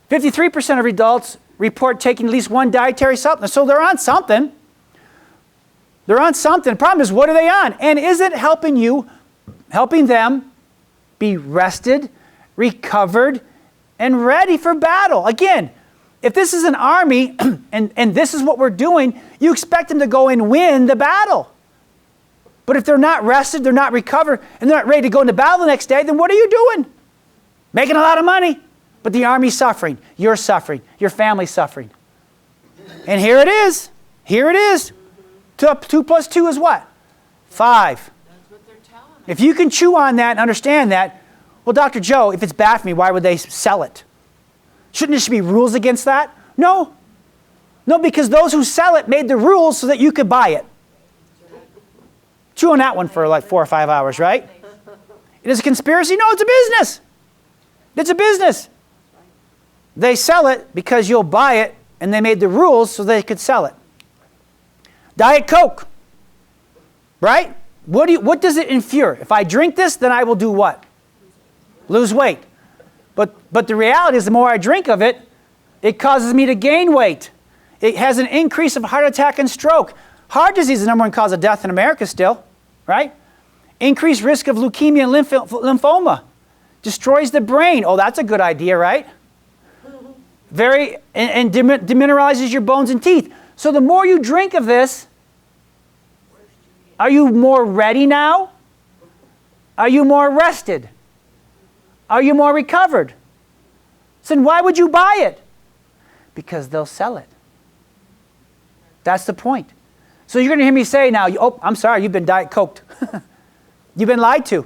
[SPEAKER 2] 53% of adults report taking at least one dietary supplement. So they're on something. They're on something. The problem is, what are they on? And is it helping them be rested, recovered, and ready for battle? Again, if this is an army and this is what we're doing, you expect them to go and win the battle. But if they're not rested, they're not recovered, and they're not ready to go into battle the next day, then what are you doing? Making a lot of money. But the army's suffering. You're suffering. Your family's suffering. And here it is. Here it is. 2 plus 2 is what? 5.
[SPEAKER 4] That's what they're telling us.
[SPEAKER 2] If you can chew on that and understand that, well, Dr. Joe, if it's bad for me, why would they sell it? Shouldn't there be rules against that? No. No, because those who sell it made the rules so that you could buy it. Chew on that one for like 4 or 5 hours, right? It is a conspiracy? No, it's a business. It's a business. They sell it because you'll buy it, and they made the rules so they could sell it. Diet Coke, right? What does it infer? If I drink this, then I will do what? Lose weight. But the reality is, the more I drink of it, it causes me to gain weight. It has an increase of heart attack and stroke. Heart disease is the -- 1 cause of death in America still, right? Increased risk of leukemia and lymphoma. Destroys the brain. Oh, that's a good idea, right? And demineralizes your bones and teeth. So the more you drink of this, are you more ready now? Are you more rested? Are you more recovered? So then why would you buy it? Because they'll sell it. That's the point. So you're going to hear me say now, oh, I'm sorry, you've been Diet Coked. You've been lied to.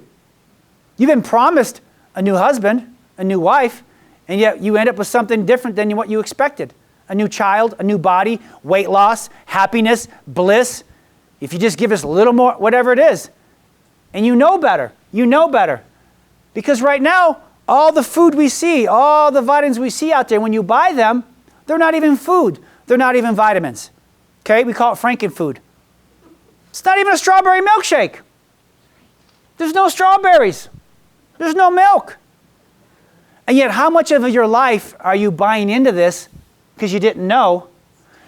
[SPEAKER 2] You've been promised a new husband, a new wife, and yet you end up with something different than what you expected. A new child, a new body, weight loss, happiness, bliss. If you just give us a little more, whatever it is. And you know better. You know better. Because right now, all the food we see, all the vitamins we see out there, when you buy them, they're not even food. They're not even vitamins. Okay? We call it Frankenfood. It's not even a strawberry milkshake. There's no strawberries. There's no milk. And yet, how much of your life are you buying into this because you didn't know?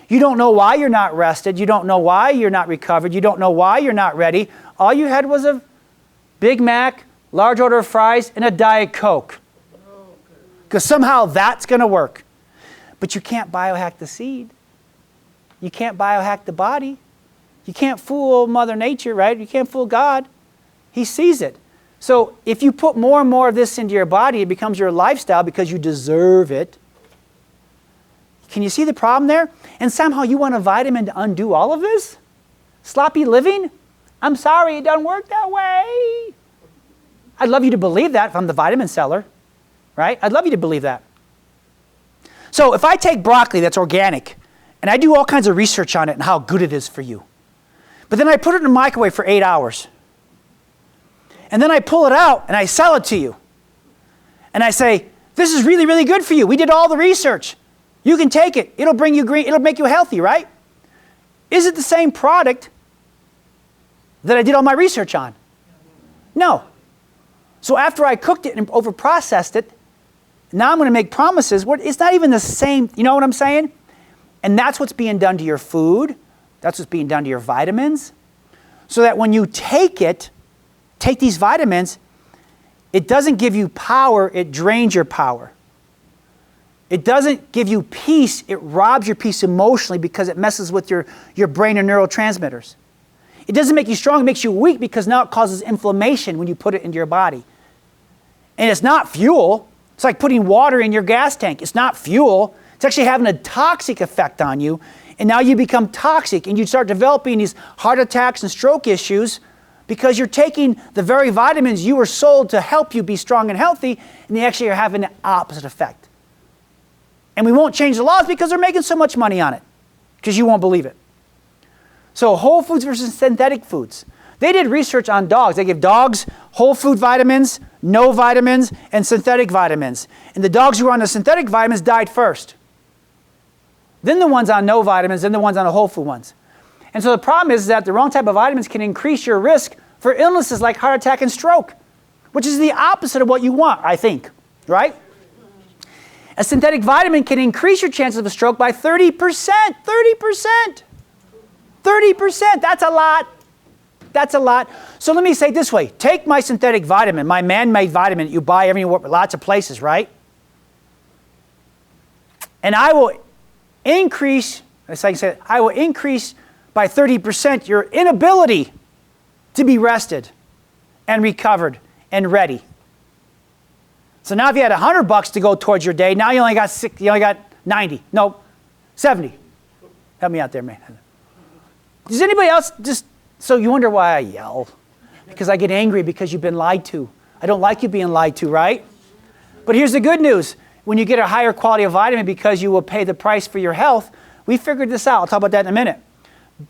[SPEAKER 2] You don't know why you're not rested. You don't know why you're not recovered. You don't know why you're not ready. All you had was a Big Mac, large order of fries, and a Diet Coke. Because somehow that's going to work. But you can't biohack the seed. You can't biohack the body. You can't fool Mother Nature, right? You can't fool God. He sees it. So if you put more and more of this into your body, it becomes your lifestyle because you deserve it. Can you see the problem there? And somehow you want a vitamin to undo all of this? Sloppy living? I'm sorry, it doesn't work that way. I'd love you to believe that if I'm the vitamin seller, right? I'd love you to believe that. So if I take broccoli that's organic, and I do all kinds of research on it and how good it is for you, but then I put it in the microwave for 8 hours, and then I pull it out and I sell it to you, and I say, this is really, really good for you. We did all the research. You can take it. It'll bring you green. It'll make you healthy, right? Is it the same product that I did all my research on? No. So after I cooked it and overprocessed it, now I'm going to make promises where it's not even the same. You know what I'm saying? And that's what's being done to your food. That's what's being done to your vitamins. So that when you take these vitamins, it doesn't give you power, it drains your power. It doesn't give you peace. It robs your peace emotionally because it messes with your brain and neurotransmitters. It doesn't make you strong. It makes you weak because now it causes inflammation when you put it into your body. And it's not fuel. It's like putting water in your gas tank. It's not fuel. It's actually having a toxic effect on you. And now you become toxic and you start developing these heart attacks and stroke issues because you're taking the very vitamins you were sold to help you be strong and healthy, and they actually are having the opposite effect. And we won't change the laws because they're making so much money on it, because you won't believe it. So whole foods versus synthetic foods. They did research on dogs. They gave dogs whole food vitamins, no vitamins, and synthetic vitamins. And the dogs who were on the synthetic vitamins died first. Then the ones on no vitamins, then the ones on the whole food ones. And so the problem is that the wrong type of vitamins can increase your risk for illnesses like heart attack and stroke, which is the opposite of what you want, I think, right? A synthetic vitamin can increase your chances of a stroke by 30%. 30%. 30%. That's a lot. That's a lot. So let me say it this way. Take my synthetic vitamin, my man-made vitamin that you buy everywhere, lots of places, right? And I will increase, as I said, I will increase by 30% your inability to be rested and recovered and ready. So now if you had $100 to go towards your day, now you only got 90. No, 70. Help me out there, man. Does anybody else just, so you wonder why I yell? Because I get angry because you've been lied to. I don't like you being lied to, right? But here's the good news. When you get a higher quality of vitamin because you will pay the price for your health, we figured this out. I'll talk about that in a minute.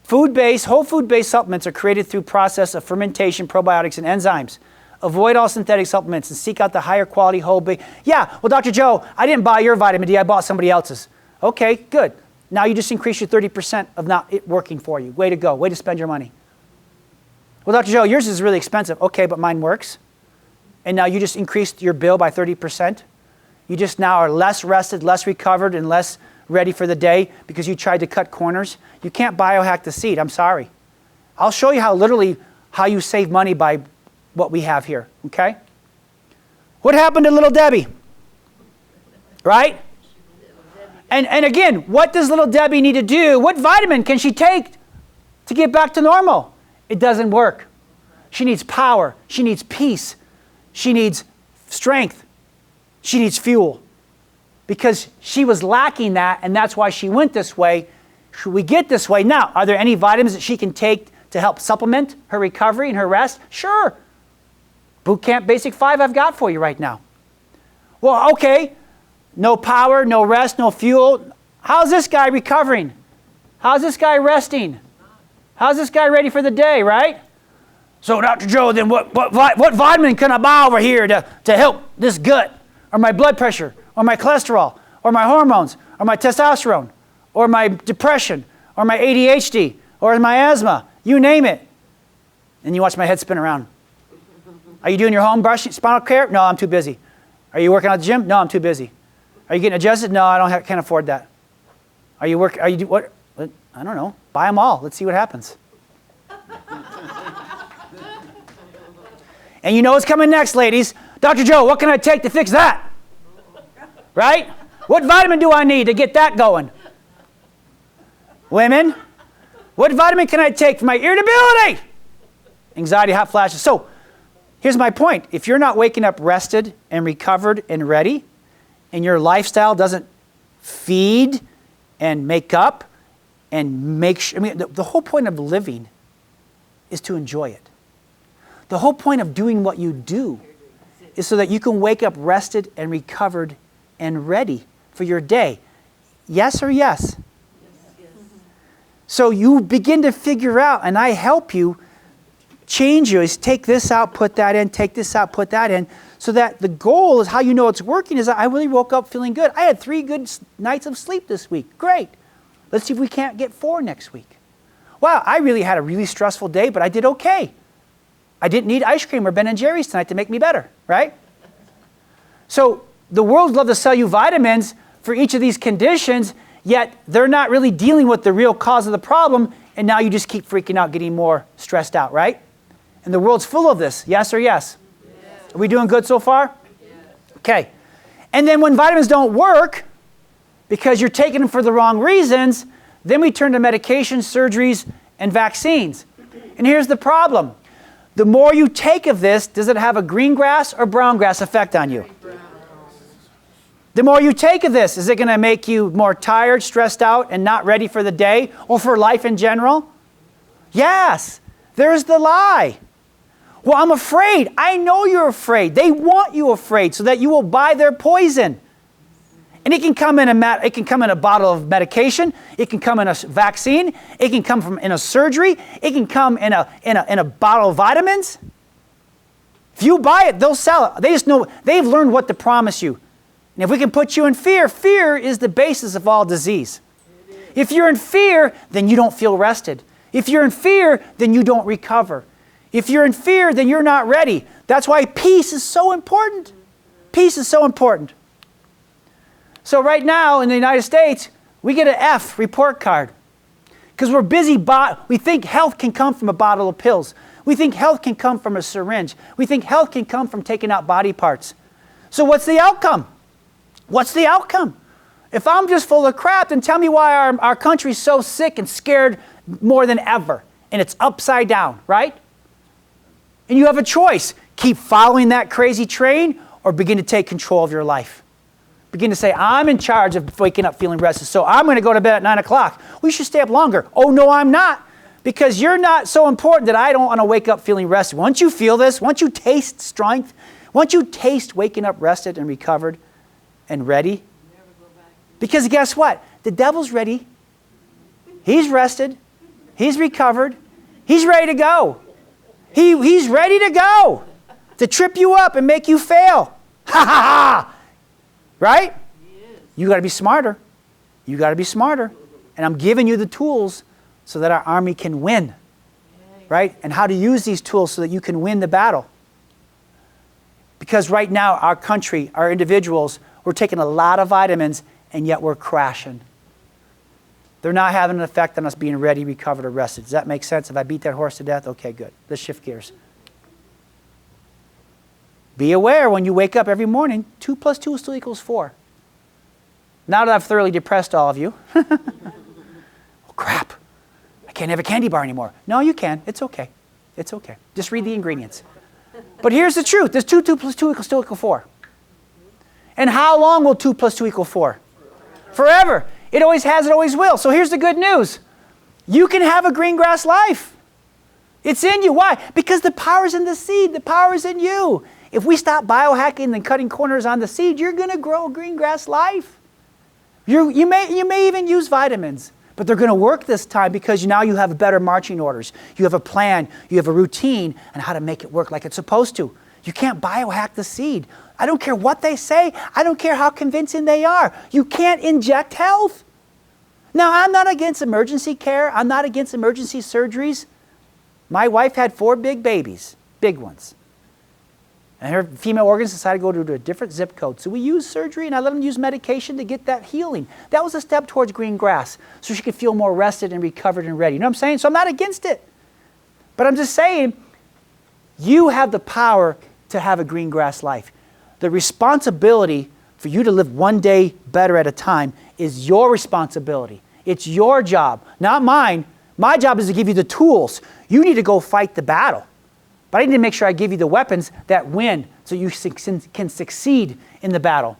[SPEAKER 2] Food-based, whole food-based supplements are created through process of fermentation, probiotics, and enzymes. Avoid all synthetic supplements and seek out the higher quality whole based. Yeah, well, Dr. Joe, I didn't buy your vitamin D, I bought somebody else's. Okay, good. Now you just increase your 30% of not it working for you. Way to go. Way to spend your money. Well, Dr. Joe, yours is really expensive. Okay, but mine works. And now you just increased your bill by 30%. You just now are less rested, less recovered, and less ready for the day because you tried to cut corners. You can't biohack the seed. I'm sorry. I'll show you how you save money by what we have here, okay? What happened to little Debbie? Right? And again, what does little Debbie need to do? What vitamin can she take to get back to normal? It doesn't work. She needs power. She needs peace. She needs strength. She needs fuel. Because she was lacking that, and that's why she went this way. Should we get this way? Now, are there any vitamins that she can take to help supplement her recovery and her rest? Sure. Boot Camp Basic 5 I've got for you right now. Well, okay. No power, no rest, no fuel. How's this guy recovering? How's this guy resting? How's this guy ready for the day, right? So, Dr. Joe, then what vitamin can I buy over here to help this gut, or my blood pressure, or my cholesterol, or my hormones, or my testosterone, or my depression, or my ADHD, or my asthma? You name it. And you watch my head spin around. Are you doing your home brushing, spinal care? No, I'm too busy. Are you working out at the gym? No, I'm too busy. Are you getting adjusted? No, can't afford that. What? I don't know. Buy them all. Let's see what happens. And you know what's coming next, ladies. Dr. Joe, what can I take to fix that? Right? What vitamin do I need to get that going? Women, what vitamin can I take for my irritability? Anxiety, hot flashes. So, here's my point. If you're not waking up rested and recovered and ready, and your lifestyle doesn't feed and make up and make sure, the whole point of living is to enjoy it. The whole point of doing what you do is so that you can wake up rested and recovered and ready for your day. Yes or yes? Yes. So you begin to figure out, and I help you change yours. Take this out, put that in, take this out, put that in, so that the goal is how you know it's working is that I really woke up feeling good. I had 3 good nights of sleep this week. Great. Let's see if we can't get 4 next week. Wow, I really had a really stressful day, but I did okay. I didn't need ice cream or Ben & Jerry's tonight to make me better, right? So the world loves to sell you vitamins for each of these conditions, yet they're not really dealing with the real cause of the problem, and now you just keep freaking out, getting more stressed out, right? And the world's full of this. Yes or yes? Yes. Are we doing good so far? Yes. Okay. And then when vitamins don't work, because you're taking them for the wrong reasons. Then we turn to medications, surgeries, and vaccines. And here's the problem. The more you take of this, does it have a green grass or brown grass effect on you? The more you take of this, is it going to make you more tired, stressed out, and not ready for the day or for life in general? Yes. There's the lie. Well, I'm afraid. I know you're afraid. They want you afraid so that you will buy their poison. And it can come in a bottle of medication. It can come in a vaccine. It can come in a surgery. It can come in a bottle of vitamins. If you buy it, they'll sell it. They just know, they've learned what to promise you. And if we can put you in fear, fear is the basis of all disease. If you're in fear, then you don't feel rested. If you're in fear, then you don't recover. If you're in fear, then you're not ready. That's why peace is so important. Peace is so important. So right now in the United States, we get an F report card because we're busy. We think health can come from a bottle of pills. We think health can come from a syringe. We think health can come from taking out body parts. So what's the outcome? What's the outcome? If I'm just full of crap, then tell me why our country's so sick and scared more than ever. And it's upside down, right? And you have a choice. Keep following that crazy train or begin to take control of your life. Begin to say, I'm in charge of waking up feeling restless, so I'm going to go to bed at 9 o'clock. We should stay up longer. Oh, no, I'm not. Because you're not so important that I don't want to wake up feeling rested. Once you feel this, once you taste strength, once you taste waking up rested and recovered and ready, because guess what? The devil's ready. He's rested. He's recovered. He's ready to go. He's ready to go to trip you up and make you fail. Ha ha ha! Right? You got to be smarter. You got to be smarter. And I'm giving you the tools so that our army can win. Right? And how to use these tools so that you can win the battle. Because right now, our country, our individuals, we're taking a lot of vitamins and yet we're crashing. They're not having an effect on us being ready, recovered, or rested. Does that make sense? If I beat that horse to death? Okay, good. Let's shift gears. Be aware when you wake up every morning, 2 plus 2 still equals 4. Now that I've thoroughly depressed all of you, oh crap, I can't have a candy bar anymore. No, you can. It's okay. It's okay. Just read the ingredients. But here's the truth. Does 2 plus 2 still equal 4? And how long will 2 plus 2 equal 4? Forever. It always has, it always will. So here's the good news. You can have a green grass life. It's in you. Why? Because the power's in the seed. The power's in you. If we stop biohacking and cutting corners on the seed, you're going to grow a green grass life. You may even use vitamins, but they're going to work this time because now you have better marching orders. You have a plan. You have a routine on how to make it work like it's supposed to. You can't biohack the seed. I don't care what they say. I don't care how convincing they are. You can't inject health. Now, I'm not against emergency care. I'm not against emergency surgeries. My wife had 4 big babies, big ones. And her female organs decided to go to a different zip code. So we used surgery and I let them use medication to get that healing. That was a step towards green grass so she could feel more rested and recovered and ready. You know what I'm saying? So I'm not against it. But I'm just saying, you have the power to have a green grass life. The responsibility for you to live one day better at a time is your responsibility. It's your job, not mine. My job is to give you the tools. You need to go fight the battle. But I need to make sure I give you the weapons that win so you can succeed in the battle.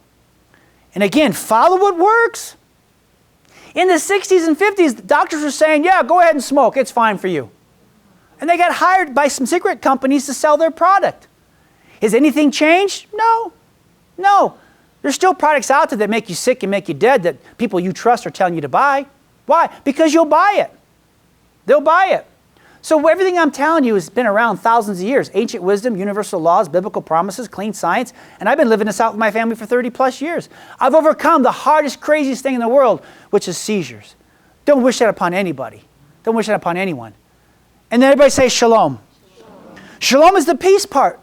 [SPEAKER 2] And again, follow what works. In the 60s and 50s, the doctors were saying, yeah, go ahead and smoke. It's fine for you. And they got hired by some cigarette companies to sell their product. Has anything changed? No. No. There's still products out there that make you sick and make you dead that people you trust are telling you to buy. Why? Because you'll buy it. They'll buy it. So everything I'm telling you has been around thousands of years. Ancient wisdom, universal laws, biblical promises, clean science. And I've been living this out with my family for 30 plus years. I've overcome the hardest, craziest thing in the world, which is seizures. Don't wish that upon anybody. Don't wish that upon anyone. And then everybody say shalom. Shalom, shalom is the peace part.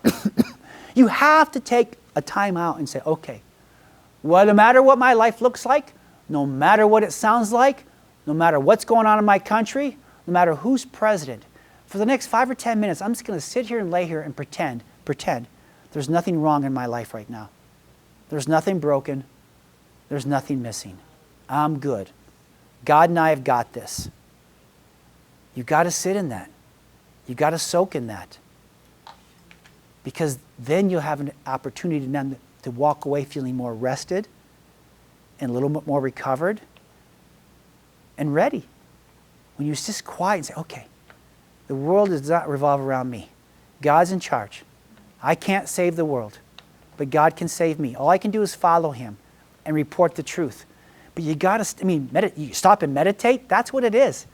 [SPEAKER 2] You have to take a time out and say, okay, well, no matter what my life looks like, no matter what it sounds like, no matter what's going on in my country, no matter who's president, for the next 5 or 10 minutes, I'm just going to sit here and lay here and pretend there's nothing wrong in my life right now. There's nothing broken. There's nothing missing. I'm good. God and I have got this. You've got to sit in that. You've got to soak in that. Because then you'll have an opportunity to walk away feeling more rested and a little bit more recovered and ready. When you're just quiet and say, okay, the world does not revolve around me. God's in charge. I can't save the world, but God can save me. All I can do is follow him and report the truth. But you got to, you stop and meditate. That's what it is.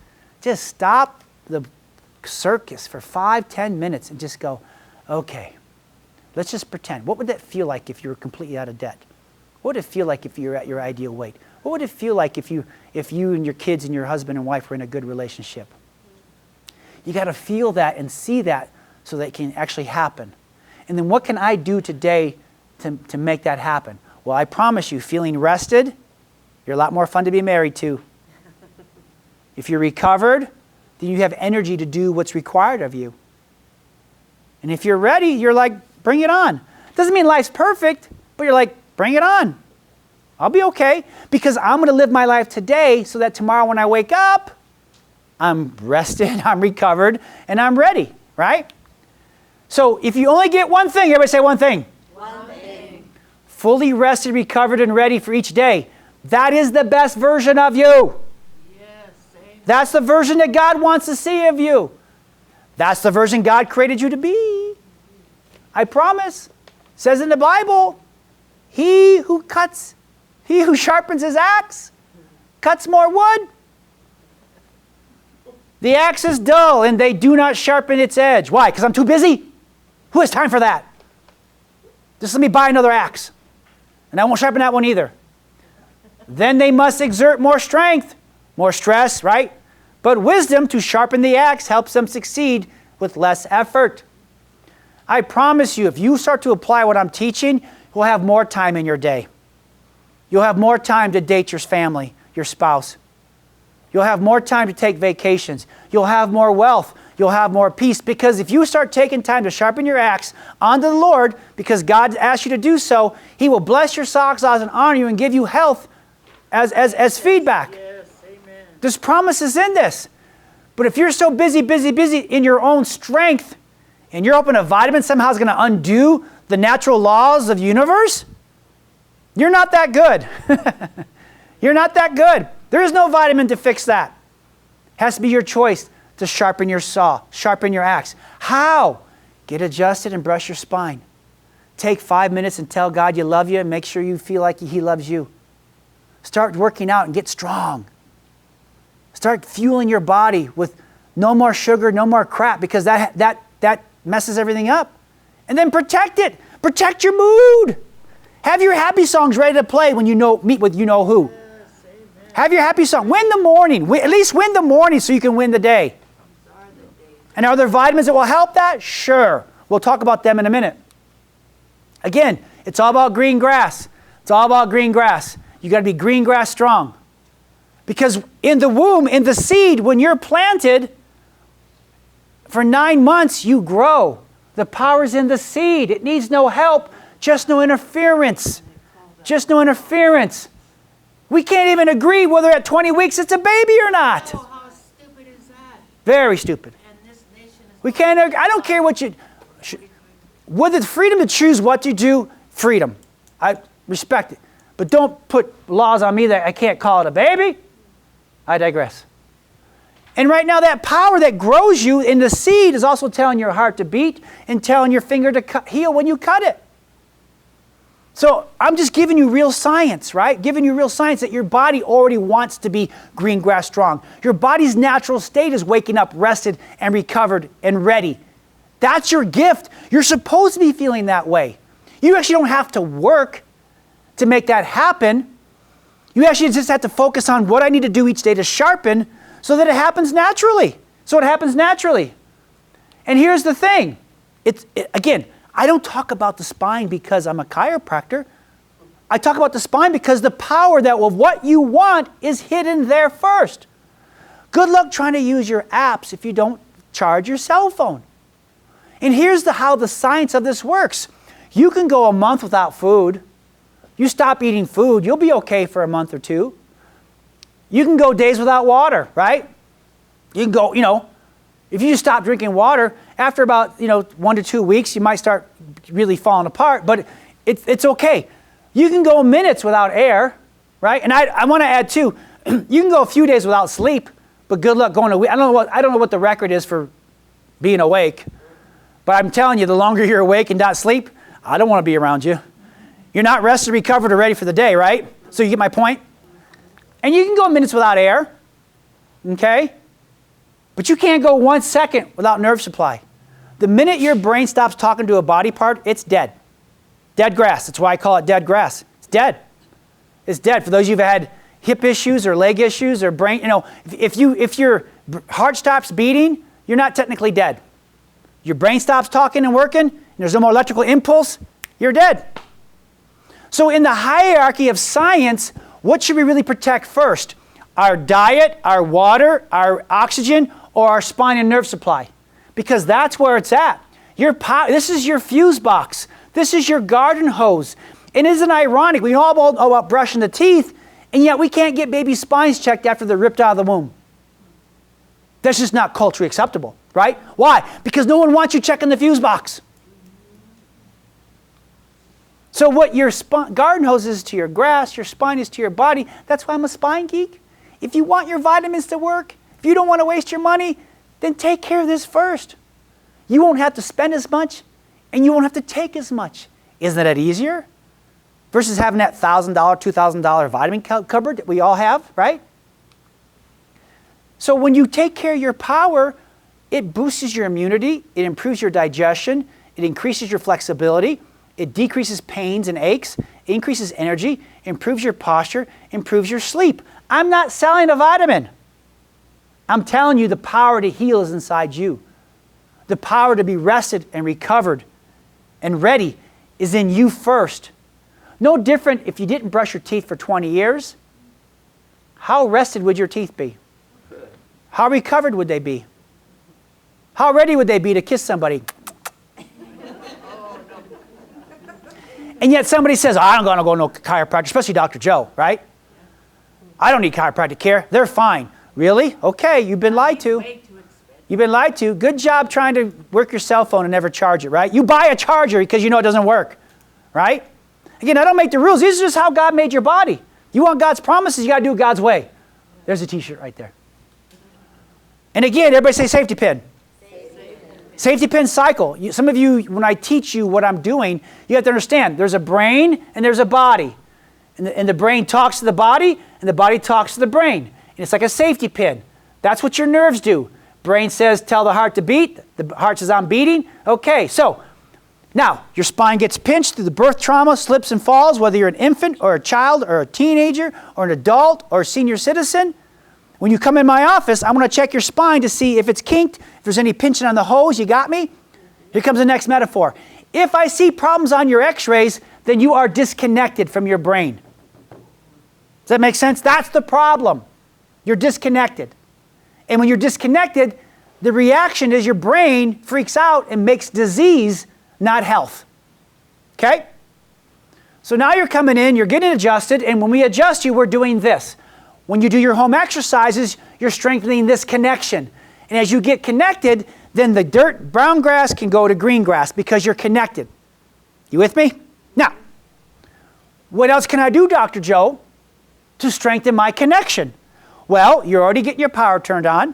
[SPEAKER 2] Just stop the circus for 5-10 minutes and just go, okay, let's just pretend. What would that feel like if you were completely out of debt? What would it feel like if you were at your ideal weight? What would it feel like if you and your kids and your husband and wife were in a good relationship? You got to feel that and see that so that it can actually happen. And then what can I do today to make that happen? Well, I promise you, feeling rested, you're a lot more fun to be married to. If you're recovered, then you have energy to do what's required of you. And if you're ready, you're like, bring it on. Doesn't mean life's perfect, but you're like, bring it on. I'll be okay because I'm going to live my life today so that tomorrow when I wake up, I'm rested, I'm recovered, and I'm ready, right? So if you only get one thing, everybody say one thing.
[SPEAKER 4] One thing.
[SPEAKER 2] Fully rested, recovered, and ready for each day. That is the best version of you.
[SPEAKER 4] Yes, amen.
[SPEAKER 2] That's the version that God wants to see of you. That's the version God created you to be. I promise. It says in the Bible, he who sharpens his axe, cuts more wood. The axe is dull and they do not sharpen its edge. Why? Because I'm too busy? Who has time for that? Just let me buy another axe. And I won't sharpen that one either. Then they must exert more strength, more stress, right? But wisdom to sharpen the axe helps them succeed with less effort. I promise you, if you start to apply what I'm teaching, you'll have more time in your day. You'll have more time to date your family, your spouse. You'll have more time to take vacations. You'll have more wealth. You'll have more peace. Because if you start taking time to sharpen your axe onto the Lord, because God asked you to do so, he will bless your socks off and honor you and give you health as feedback.
[SPEAKER 4] Yes, amen.
[SPEAKER 2] There's promises in this. But if you're so busy in your own strength, and you're hoping a vitamin somehow is going to undo the natural laws of the universe, you're not that good. You're not that good. There is no vitamin to fix that. It has to be your choice to sharpen your saw, sharpen your axe. How? Get adjusted and brush your spine. Take 5 minutes and tell God you love you and make sure you feel like he loves you. Start working out and get strong. Start fueling your body with no more sugar, no more crap, because that messes everything up. And then protect it. Protect your mood. Have your happy songs ready to play when you meet with you know who.
[SPEAKER 4] Yes, amen.
[SPEAKER 2] Have your happy song. Win the morning. At least win the morning so you can win the day.
[SPEAKER 4] These are the days.
[SPEAKER 2] And are there vitamins that will help that? Sure. We'll talk about them in a minute. Again, it's all about green grass. It's all about green grass. You got to be green grass strong. Because in the womb, in the seed, when you're planted, for 9 months you grow. The power's in the seed. It needs no help, just no interference. Just no interference. We can't even agree whether at 20 weeks it's a baby or not.
[SPEAKER 4] Oh, how stupid is that?
[SPEAKER 2] Very stupid.
[SPEAKER 4] And this nation is...
[SPEAKER 2] We can't agree. I don't care what you... With the freedom to choose what you do, freedom. I respect it. But don't put laws on me that I can't call it a baby. I digress. And right now that power that grows you in the seed is also telling your heart to beat and telling your finger to heal when you cut it. So I'm just giving you real science, right? Giving you real science that your body already wants to be green grass strong. Your body's natural state is waking up rested and recovered and ready. That's your gift. You're supposed to be feeling that way. You actually don't have to work to make that happen. You actually just have to focus on what I need to do each day to sharpen so that it happens naturally. So it happens naturally. And here's the thing. Again, I don't talk about the spine because I'm a chiropractor. I talk about the spine because the power that of what you want is hidden there first. Good luck trying to use your apps if you don't charge your cell phone. And here's how the science of this works. You can go a month without food. You stop eating food, you'll be okay for a month or two. You can go days without water, right? You can go, if you just stop drinking water, after about, 1 to 2 weeks, you might start really falling apart, but it's okay. You can go minutes without air, right? And I want to add too, you can go a few days without sleep, but good luck going a week. I don't know what the record is for being awake, but I'm telling you, the longer you're awake and not sleep, I don't want to be around you. You're not rested, recovered, or ready for the day, right? So you get my point? And you can go minutes without air, okay? But you can't go 1 second without nerve supply. The minute your brain stops talking to a body part, it's dead. Dead grass. That's why I call it dead grass. It's dead. It's dead. For those of you who've had hip issues or leg issues or brain, if your heart stops beating, you're not technically dead. Your brain stops talking and working, and there's no more electrical impulse, you're dead. So in the hierarchy of science, what should we really protect first? Our diet, our water, our oxygen, or our spine and nerve supply? Because that's where it's at. This is your fuse box. This is your garden hose. And isn't it ironic? We all know about brushing the teeth, and yet we can't get baby spines checked after they're ripped out of the womb. That's just not culturally acceptable, right? Why? Because no one wants you checking the fuse box. So what your garden hose is to your grass, your spine is to your body. That's why I'm a spine geek. If you want your vitamins to work, if you don't want to waste your money, then take care of this first. You won't have to spend as much, and you won't have to take as much. Isn't that easier? Versus having that $1,000, $2,000 vitamin cupboard that we all have, right? So when you take care of your power, it boosts your immunity, it improves your digestion, it increases your flexibility, it decreases pains and aches, it increases energy, improves your posture, improves your sleep. I'm not selling a vitamin. I'm telling you the power to heal is inside you. The power to be rested and recovered and ready is in you first. No different if you didn't brush your teeth for 20 years. How rested would your teeth be? How recovered would they be? How ready would they be to kiss somebody? And yet somebody says, I'm going to go to no chiropractor, especially Dr. Joe, right? I don't need chiropractic care. They're fine. Really? Okay, you've been lied to. You've been lied to. Good job trying to work your cell phone and never charge it, right? You buy a charger because you know it doesn't work, right? Again, I don't make the rules. This is just how God made your body. You want God's promises, you got to do it God's way. There's a t-shirt right there. And again, everybody say safety pin. Safety pin cycle. Some of you, when I teach you what I'm doing, you have to understand there's a brain and there's a body. And the brain talks to the body and the body talks to the brain. And it's like a safety pin. That's what your nerves do. Brain says, tell the heart to beat. The heart says, I'm beating. Okay, so now your spine gets pinched through the birth trauma, slips and falls, whether you're an infant or a child or a teenager or an adult or a senior citizen. When you come in my office, I'm going to check your spine to see if it's kinked, if there's any pinching on the hose, you got me? Here comes the next metaphor. If I see problems on your x-rays, then you are disconnected from your brain. Does that make sense? That's the problem. You're disconnected. And when you're disconnected, the reaction is your brain freaks out and makes disease, not health. Okay? So now you're coming in, you're getting adjusted, and when we adjust you, we're doing this. When you do your home exercises, you're strengthening this connection. And as you get connected, then the brown grass can go to green grass because you're connected. You with me? Now, what else can I do, Dr. Joe, to strengthen my connection? Well, you're already getting your power turned on.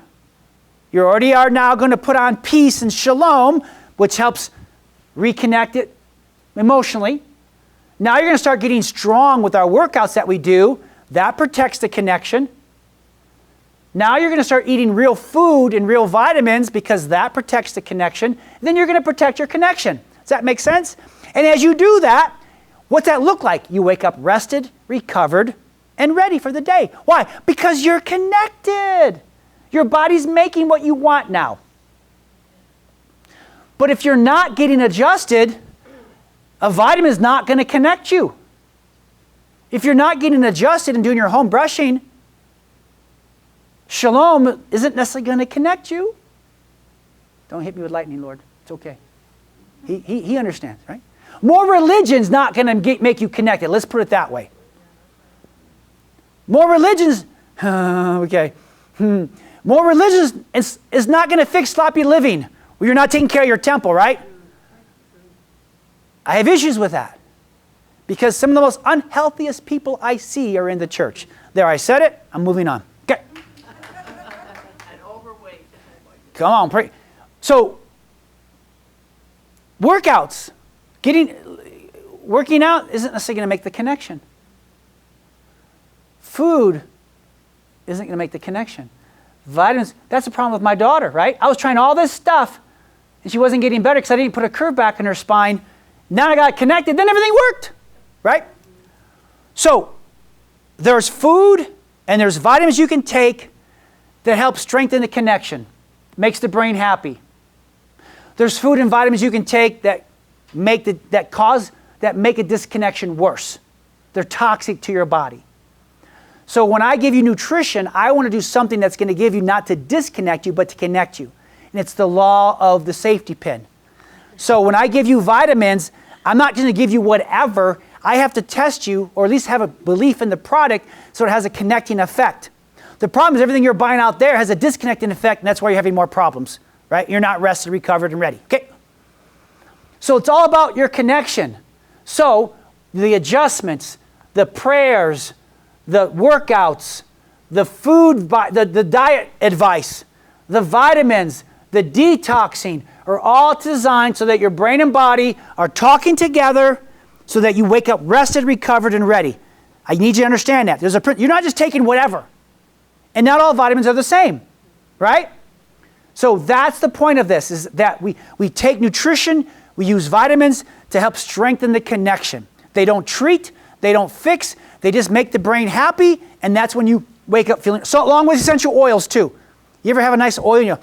[SPEAKER 2] You already are now going to put on peace and shalom, which helps reconnect it emotionally. Now you're going to start getting strong with our workouts that we do. That protects the connection. Now you're going to start eating real food and real vitamins because that protects the connection. Then you're going to protect your connection. Does that make sense? And as you do that, what's that look like? You wake up rested, recovered, and ready for the day. Why? Because you're connected. Your body's making what you want now. But if you're not getting adjusted, a vitamin is not going to connect you. If you're not getting adjusted and doing your home brushing, shalom isn't necessarily going to connect you. Don't hit me with lightning, Lord. It's okay. He understands, right? More religion's not going to make you connected. Let's put it that way. More religion's Okay. More religion is not going to fix sloppy living. Well, you're not taking care of your temple, right? I have issues with that. Because some of the most unhealthiest people I see are in the church. There, I said it. I'm moving on. Okay.
[SPEAKER 4] And overweight.
[SPEAKER 2] Come on, pray. So, workouts, working out isn't necessarily going to make the connection. Food isn't going to make the connection. Vitamins, that's the problem with my daughter, right? I was trying all this stuff, and she wasn't getting better because I didn't put a curve back in her spine. Now I got connected, then everything worked, right? So, there's food and there's vitamins you can take that help strengthen the connection, makes the brain happy. There's food and vitamins you can take that make a disconnection worse. They're toxic to your body. So when I give you nutrition, I want to do something that's going to give you not to disconnect you, but to connect you. And it's the law of the safety pin. So when I give you vitamins, I'm not going to give you whatever. I have to test you, or at least have a belief in the product so it has a connecting effect. The problem is everything you're buying out there has a disconnecting effect, and that's why you're having more problems, right? You're not rested, recovered, and ready. Okay? So it's all about your connection. So the adjustments, the prayers, the workouts, the food, the diet advice, the vitamins, the detoxing are all designed so that your brain and body are talking together so that you wake up rested, recovered, and ready. I need you to understand that. You're not just taking whatever. And not all vitamins are the same, right? So that's the point of this, is that we take nutrition, we use vitamins to help strengthen the connection. They don't treat, they don't fix, they just make the brain happy, and that's when you wake up feeling, so along with essential oils too. You ever have a nice oil and you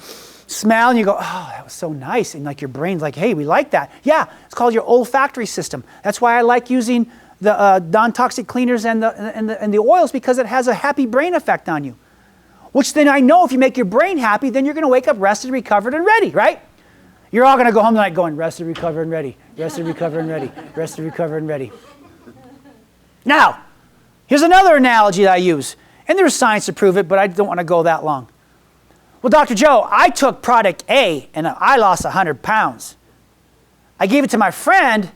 [SPEAKER 2] smell and you go, oh, that was so nice, and like your brain's like, hey, we like that. Yeah, it's called your olfactory system. That's why I like using the non-toxic cleaners and the oils, because it has a happy brain effect on you. Which then I know if you make your brain happy, then you're going to wake up rested, recovered, and ready, right? You're all going to go home tonight going, rested, recovered, and ready. Rested, recovered, and ready. Rested, recovered, and ready. Now, here's another analogy that I use. And there's science to prove it, but I don't want to go that long. Well, Dr. Joe, I took product A, and I lost 100 pounds. I gave it to my friend,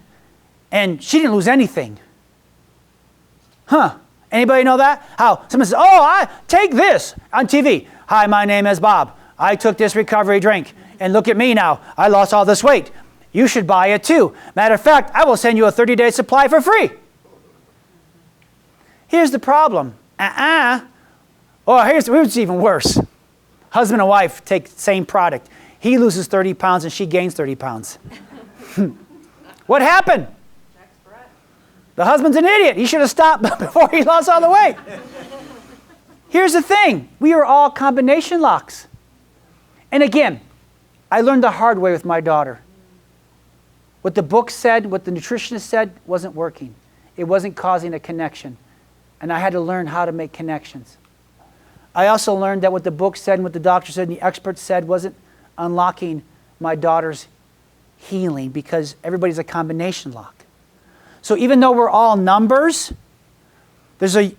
[SPEAKER 2] and she didn't lose anything. Huh? Anybody know that? How someone says, oh, I take this on TV. Hi, my name is Bob. I took this recovery drink, and look at me now. I lost all this weight. You should buy it too. Matter of fact, I will send you a 30-day supply for free. Here's the problem. Or here's even worse. Husband and wife take the same product. He loses 30 pounds and she gains 30 pounds. What happened? The husband's an idiot. He should have stopped before he lost all the weight. Here's the thing. We are all combination locks. And again, I learned the hard way with my daughter. What the book said, what the nutritionist said, wasn't working. It wasn't causing a connection. And I had to learn how to make connections. I also learned that what the book said and what the doctor said and the experts said wasn't unlocking my daughter's healing, because everybody's a combination lock. So even though we're all numbers,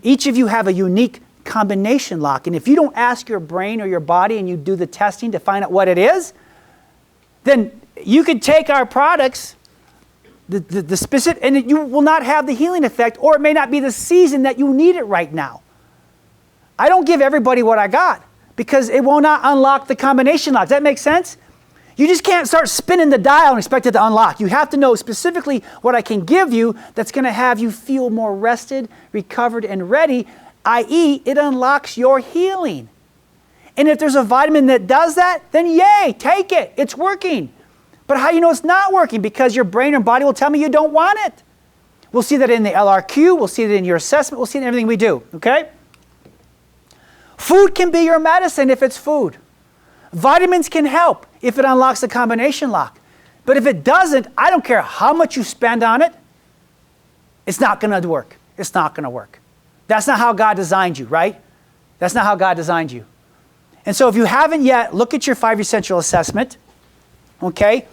[SPEAKER 2] each of you have a unique combination lock. And if you don't ask your brain or your body and you do the testing to find out what it is, then you could take our products, the specific, and you will not have the healing effect, or it may not be the season that you need it right now. I don't give everybody what I got because it will not unlock the combination lock. Does that make sense? You just can't start spinning the dial and expect it to unlock. You have to know specifically what I can give you that's going to have you feel more rested, recovered, and ready, i.e., it unlocks your healing. And if there's a vitamin that does that, then yay, take it. It's working. But how do you know it's not working? Because your brain and body will tell me you don't want it. We'll see that in the LRQ. We'll see it in your assessment. We'll see it in everything we do, okay? Food can be your medicine if it's food. Vitamins can help if it unlocks the combination lock. But if it doesn't, I don't care how much you spend on it, it's not going to work. It's not going to work. That's not how God designed you, right? That's not how God designed you. And so if you haven't yet, look at your 5 essential assessment, okay?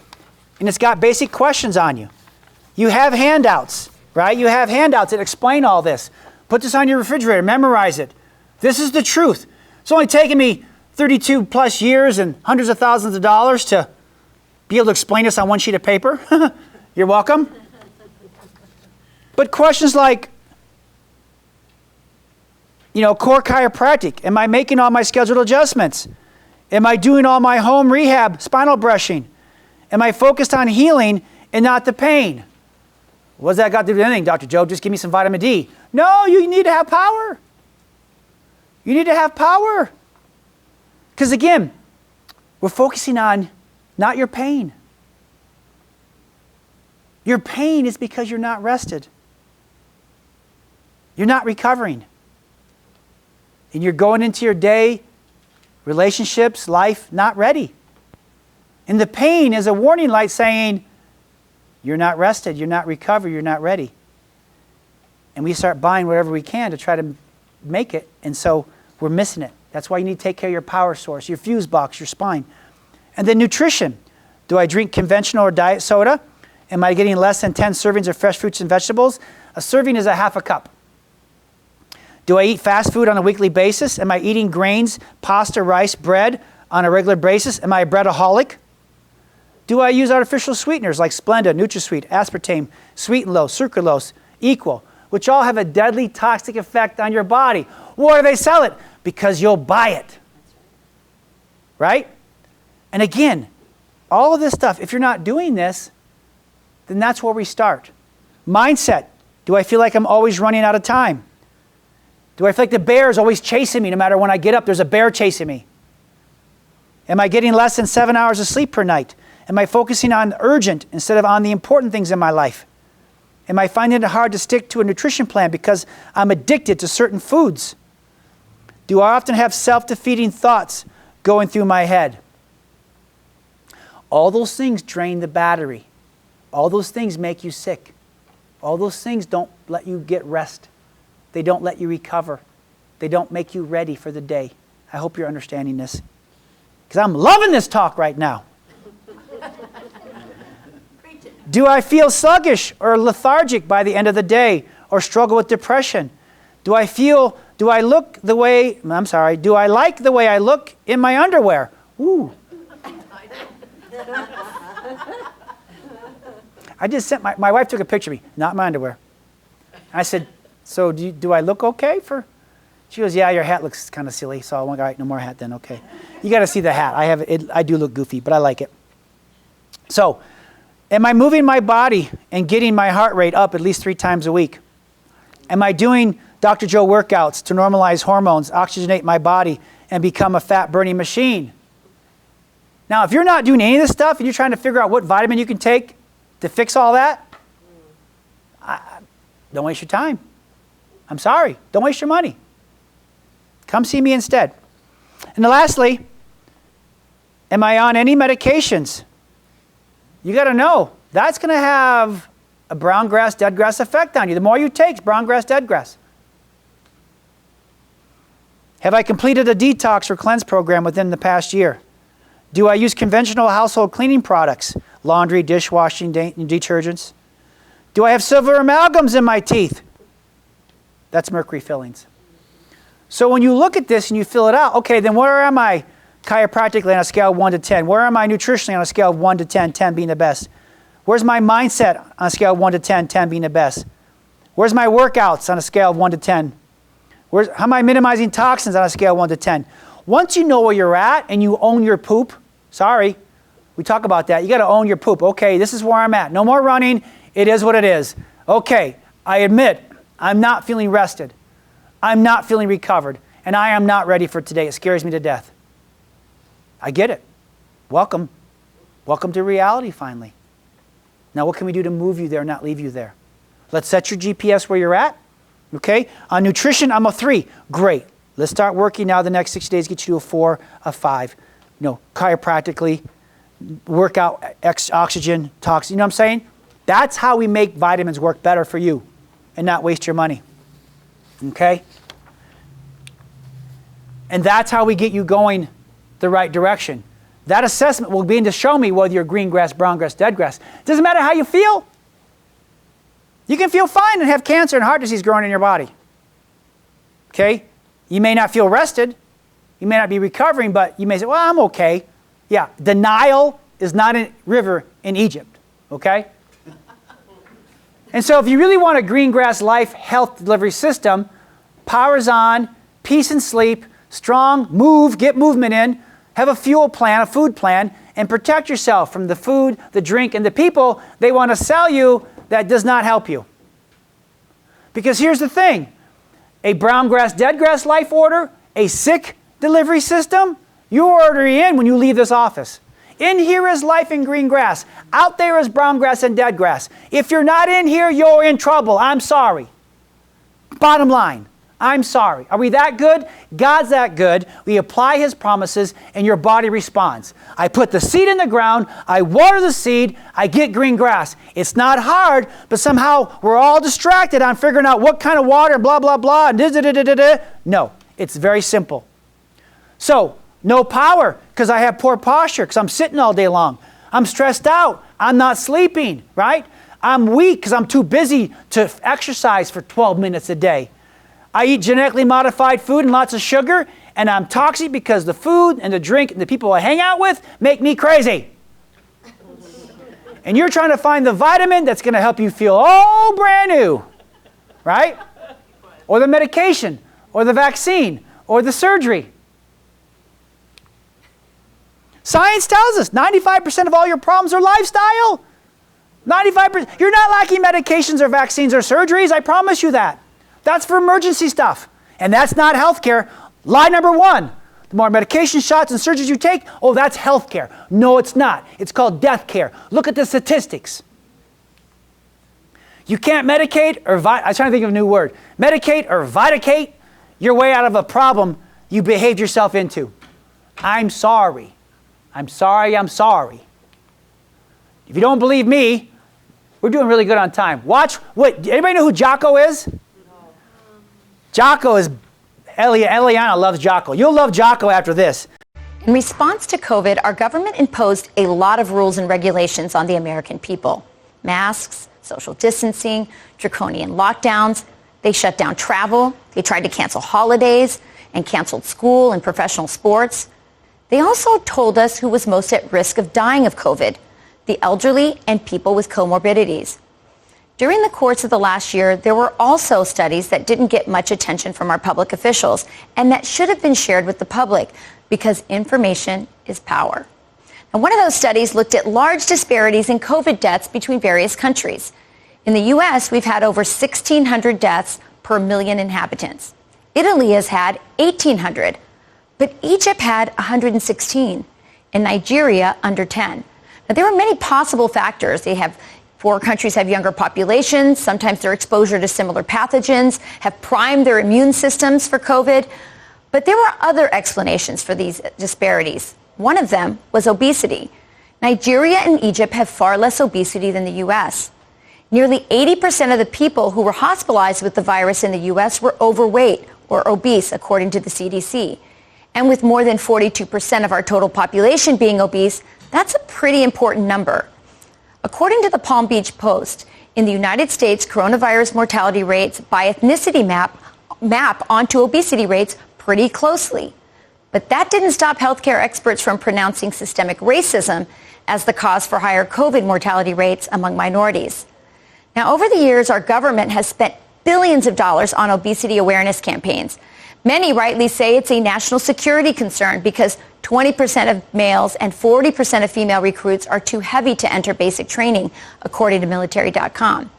[SPEAKER 2] And it's got basic questions on you. You have handouts, right? You have handouts that explain all this. Put this on your refrigerator, memorize it. This is the truth. It's only taken me 32 plus years and hundreds of thousands of dollars to be able to explain this on one sheet of paper. You're welcome. But questions like, core chiropractic. Am I making all my scheduled adjustments? Am I doing all my home rehab, spinal brushing? Am I focused on healing and not the pain? What's that got to do with anything, Dr. Joe? Just give me some vitamin D. No, you need to have power. You need to have power. Because again, we're focusing on not your pain. Your pain is because you're not rested. You're not recovering. And you're going into your day, relationships, life, not ready. And the pain is a warning light saying, you're not rested, you're not recovered, you're not ready. And we start buying whatever we can to try to make it, and so we're missing it. That's why you need to take care of your power source, your fuse box, your spine. And then nutrition. Do I drink conventional or diet soda? Am I getting less than 10 servings of fresh fruits and vegetables? A serving is a half a cup. Do I eat fast food on a weekly basis? Am I eating grains, pasta, rice, bread on a regular basis? Am I a breadaholic? Do I use artificial sweeteners like Splenda, NutraSweet, aspartame, Sweet and Low, sucralose, Equal, which all have a deadly toxic effect on your body? Why do they sell it? Because you'll buy it. Right? And again, all of this stuff, if you're not doing this, then that's where we start. Mindset. Do I feel like I'm always running out of time? Do I feel like the bear is always chasing me no matter when I get up, there's a bear chasing me? Am I getting less than 7 hours of sleep per night? Am I focusing on the urgent instead of on the important things in my life? Am I finding it hard to stick to a nutrition plan because I'm addicted to certain foods? Do I often have self-defeating thoughts going through my head? All those things drain the battery. All those things make you sick. All those things don't let you get rest. They don't let you recover. They don't make you ready for the day. I hope you're understanding this. Because I'm loving this talk right now. Do I feel sluggish or lethargic by the end of the day or struggle with depression? Do I like the way I look in my underwear? Ooh. I just sent my wife took a picture of me, not my underwear. I said, so do I look okay for? She goes, yeah, your hat looks kind of silly. So I went, all right, no more hat then, okay. You got to see the hat. I do look goofy, but I like it. So, am I moving my body and getting my heart rate up at least 3 times a week? Am I doing Dr. Joe workouts to normalize hormones, oxygenate my body, and become a fat-burning machine? Now, if you're not doing any of this stuff and you're trying to figure out what vitamin you can take to fix all that, don't waste your time. I'm sorry. Don't waste your money. Come see me instead. And lastly, am I on any medications? You got to know, that's going to have a brown grass, dead grass effect on you. The more you take, it's brown grass, dead grass. Have I completed a detox or cleanse program within the past year? Do I use conventional household cleaning products, laundry, dishwashing, detergents? Do I have silver amalgams in my teeth? That's mercury fillings. So when you look at this and you fill it out, okay, then where am I chiropractically on a scale of 1 to 10? Where am I nutritionally on a scale of 1 to 10, 10 being the best? Where's my mindset on a scale of 1 to 10, 10 being the best? Where's my workouts on a scale of 1 to 10? How am I minimizing toxins on a scale of 1 to 10? Once you know where you're at and you own your poop, sorry, we talk about that. You got to own your poop. Okay, this is where I'm at. No more running. It is what it is. Okay, I admit I'm not feeling rested. I'm not feeling recovered. And I am not ready for today. It scares me to death. I get it. Welcome. Welcome to reality finally. Now what can we do to move you there, not leave you there? Let's set your GPS where you're at. Okay? On nutrition, I'm a 3. Great. Let's start working now the next 60 days, get you to a 4, a 5. Chiropractically, workout, oxygen, toxin. You know what I'm saying? That's how we make vitamins work better for you and not waste your money. Okay? And that's how we get you going the right direction. That assessment will begin to show me whether you're green grass, brown grass, dead grass. It doesn't matter how you feel. You can feel fine and have cancer and heart disease growing in your body. Okay? You may not feel rested. You may not be recovering, but you may say, well, I'm okay. Yeah, the Nile is not a river in Egypt, okay? And so if you really want a green grass life health delivery system, power's on, peace and sleep, strong, move, get movement in, have a fuel plan, a food plan, and protect yourself from the food, the drink, and the people they want to sell you that does not help you. Because here's the thing, a brown grass, dead grass life order, a sick delivery system, you order in when you leave this office. In here is life in green grass. Out there is brown grass and dead grass. If you're not in here, you're in trouble. I'm sorry. Bottom line, I'm sorry. Are we that good? God's that good. We apply His promises and your body responds. I put the seed in the ground, I water the seed, I get green grass. It's not hard, but somehow we're all distracted on figuring out what kind of water, blah, blah, blah, and da-da-da-da-da. No, it's very simple. So, no power because I have poor posture because I'm sitting all day long. I'm stressed out. I'm not sleeping, right? I'm weak because I'm too busy to exercise for 12 minutes a day. I eat genetically modified food and lots of sugar, and I'm toxic because the food and the drink and the people I hang out with make me crazy. And you're trying to find the vitamin that's going to help you feel all brand new, right? Or the medication, or the vaccine, or the surgery. Science tells us 95% of all your problems are lifestyle. 95%. You're not lacking medications or vaccines or surgeries. I promise you that. That's for emergency stuff. And that's not healthcare. Lie number one. The more medication shots and surgeries you take, oh, that's healthcare. No, it's not. It's called death care. Look at the statistics. You can't medicate or I'm trying to think of a new word. Medicate or vidicate your way out of a problem you behaved yourself into. I'm sorry. I'm sorry, I'm sorry. If you don't believe me, we're doing really good on time. Watch, anybody know who Jocko is? No. Jocko is, Eliana loves Jocko. You'll love Jocko after this.
[SPEAKER 5] In response to COVID, our government imposed a lot of rules and regulations on the American people. Masks, social distancing, draconian lockdowns. They shut down travel. They tried to cancel holidays and canceled school and professional sports. They also told us who was most at risk of dying of COVID, the elderly and people with comorbidities. During the course of the last year, there were also studies that didn't get much attention from our public officials and that should have been shared with the public because information is power. And one of those studies looked at large disparities in COVID deaths between various countries. In the U.S., we've had over 1,600 deaths per million inhabitants. Italy has had 1,800. But Egypt had 116, and Nigeria under 10. Now, there are many possible factors. Four countries have younger populations. Sometimes their exposure to similar pathogens have primed their immune systems for COVID. But there were other explanations for these disparities. One of them was obesity. Nigeria and Egypt have far less obesity than the U.S. Nearly 80% of the people who were hospitalized with the virus in the U.S. were overweight or obese, according to the CDC. And with more than 42% of our total population being obese, that's a pretty important number. According to the Palm Beach Post, in the United States, coronavirus mortality rates by ethnicity map onto obesity rates pretty closely. But that didn't stop healthcare experts from pronouncing systemic racism as the cause for higher COVID mortality rates among minorities. Now, over the years, our government has spent billions of dollars on obesity awareness campaigns. Many rightly say it's a national security concern because 20% of males and 40% of female recruits are too heavy to enter basic training, according to military.com.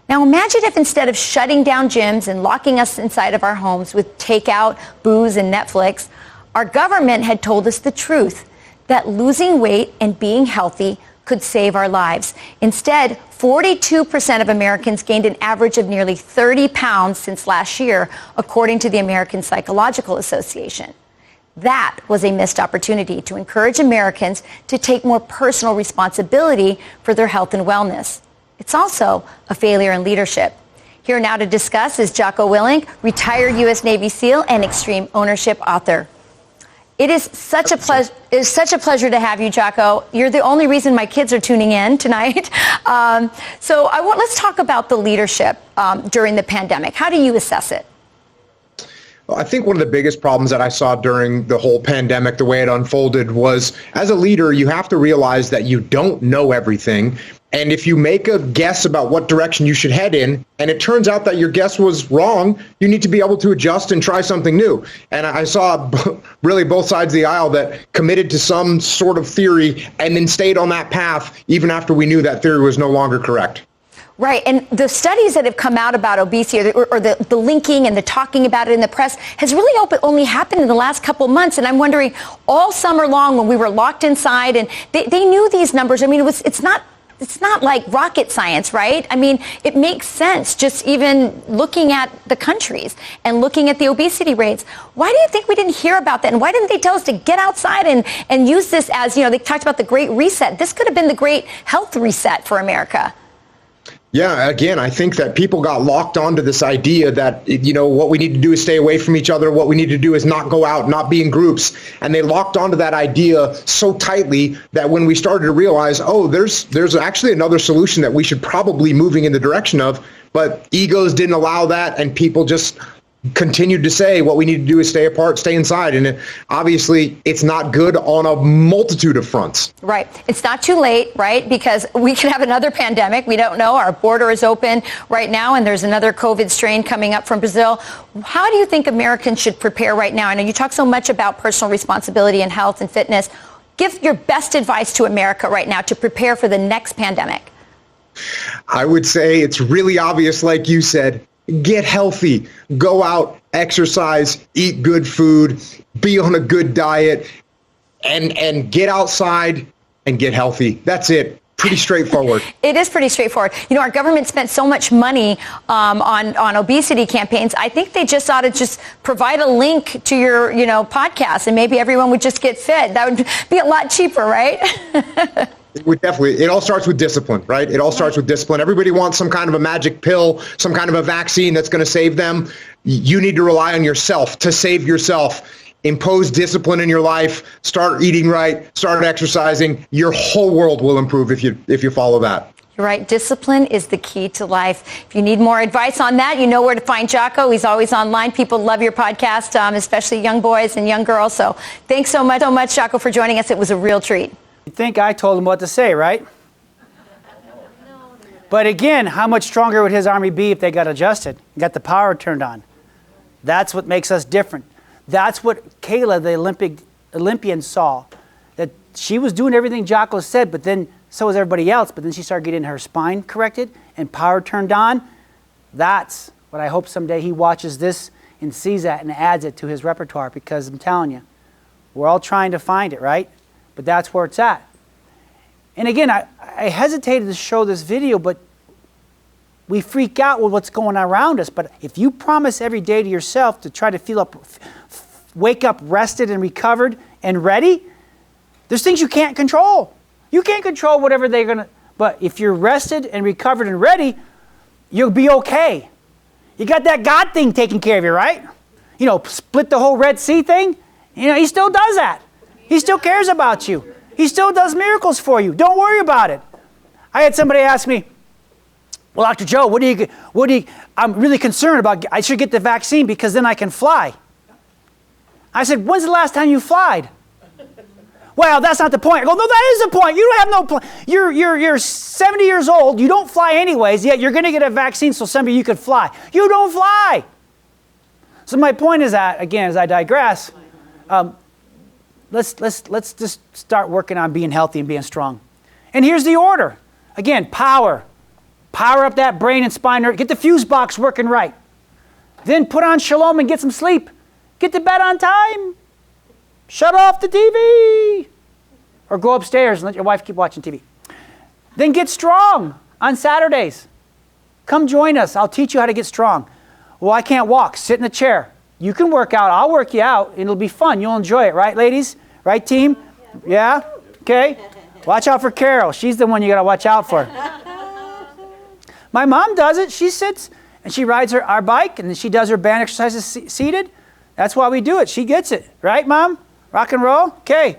[SPEAKER 5] Now imagine if instead of shutting down gyms and locking us inside of our homes with takeout, booze, and Netflix, our government had told us the truth, that losing weight and being healthy could save our lives. Instead, 42% of Americans gained an average of nearly 30 pounds since last year, according to the American Psychological Association. That was a missed opportunity to encourage Americans to take more personal responsibility for their health and wellness. It's also a failure in leadership. Here now to discuss is Jocko Willink, retired U.S. Navy SEAL and extreme ownership author. It is such a pleasure to have you, Jocko. You're the only reason my kids are tuning in tonight. Let's talk about the leadership during the pandemic. How do you assess it?
[SPEAKER 6] I think one of the biggest problems that I saw during the whole pandemic, the way it unfolded, was as a leader, you have to realize that you don't know everything. And if you make a guess about what direction you should head in, and it turns out that your guess was wrong, you need to be able to adjust and try something new. And I saw really both sides of the aisle that committed to some sort of theory and then stayed on that path even after we knew that theory was no longer correct.
[SPEAKER 5] Right. And the studies that have come out about obesity or the linking and the talking about it in the press has really only happened in the last couple months. And I'm wondering, all summer long when we were locked inside and they knew these numbers. I mean, it's not like rocket science, right? I mean, it makes sense just even looking at the countries and looking at the obesity rates. Why do you think we didn't hear about that? And why didn't they tell us to get outside and use this as, they talked about the Great Reset. This could have been the great health reset for America.
[SPEAKER 6] Yeah, again, I think that people got locked onto this idea that, what we need to do is stay away from each other. What we need to do is not go out, not be in groups. And they locked onto that idea so tightly that when we started to realize, there's actually another solution that we should probably moving in the direction of, but egos didn't allow that. And people just continued to say what we need to do is stay apart, stay inside. And obviously, it's not good on a multitude of fronts.
[SPEAKER 5] Right. It's not too late, right? Because we could have another pandemic. We don't know. Our border is open right now, and there's another COVID strain coming up from Brazil. How do you think Americans should prepare right now? I know you talk so much about personal responsibility and health and fitness. Give your best advice to America right now to prepare for the next pandemic.
[SPEAKER 6] I would say it's really obvious, like you said. Get healthy, go out, exercise, eat good food, be on a good diet, and get outside and get healthy. That's it. Pretty straightforward.
[SPEAKER 5] It is pretty straightforward. Our government spent so much money on obesity campaigns. I think they just ought to just provide a link to your, podcast, and maybe everyone would just get fit. That would be a lot cheaper, right?
[SPEAKER 6] It all starts with discipline, right? It all starts with discipline. Everybody wants some kind of a magic pill, some kind of a vaccine that's going to save them. You need to rely on yourself to save yourself. Impose discipline in your life, start eating right, start exercising. Your whole world will improve if you follow that.
[SPEAKER 5] You're right. Discipline is the key to life. If you need more advice on that, you know where to find Jocko. He's always online. People love your podcast, especially young boys and young girls. So thanks so much, Jocko, for joining us. It was a real treat.
[SPEAKER 2] You think I told him what to say, right? But again, how much stronger would his army be if they got adjusted, got the power turned on? That's what makes us different. That's what Kayla, the Olympian, saw. That she was doing everything Jocko said, but then so was everybody else. But then she started getting her spine corrected and power turned on. That's what I hope someday he watches this and sees that and adds it to his repertoire, because I'm telling you, we're all trying to find it, right? But that's where it's at. And again, I hesitated to show this video, but we freak out with what's going on around us. But if you promise every day to yourself to try to wake up rested and recovered and ready, there's things you can't control. You can't control whatever they're going to, but if you're rested and recovered and ready, you'll be okay. You got that God thing taking care of you, right? Split the whole Red Sea thing. He still does that. He still cares about you. He still does miracles for you. Don't worry about it. I had somebody ask me, well, Dr. Joe, I'm really concerned about, I should get the vaccine because then I can fly. I said, when's the last time you flied? Well, that's not the point. I go, no, that is the point. You don't have no point. You're 70 years old. You don't fly anyways, yet you're going to get a vaccine so someday you could fly. You don't fly. So my point is that, again, as I digress, let's just start working on being healthy and being strong. And here's the order. Again, power. Power up that brain and spine. Get the fuse box working right. Then put on Shalom and get some sleep. Get to bed on time. Shut off the TV. Or go upstairs and let your wife keep watching TV. Then get strong on Saturdays. Come join us. I'll teach you how to get strong. Well, I can't walk. Sit in a chair. You can work out. I'll work you out. It'll be fun. You'll enjoy it. Right, ladies? Right, team? Yeah? Okay. Watch out for Carol. She's the one you got to watch out for. My mom does it. She sits and she rides our bike, and then she does her band exercises seated. That's why we do it. She gets it. Right, Mom? Rock and roll? Okay.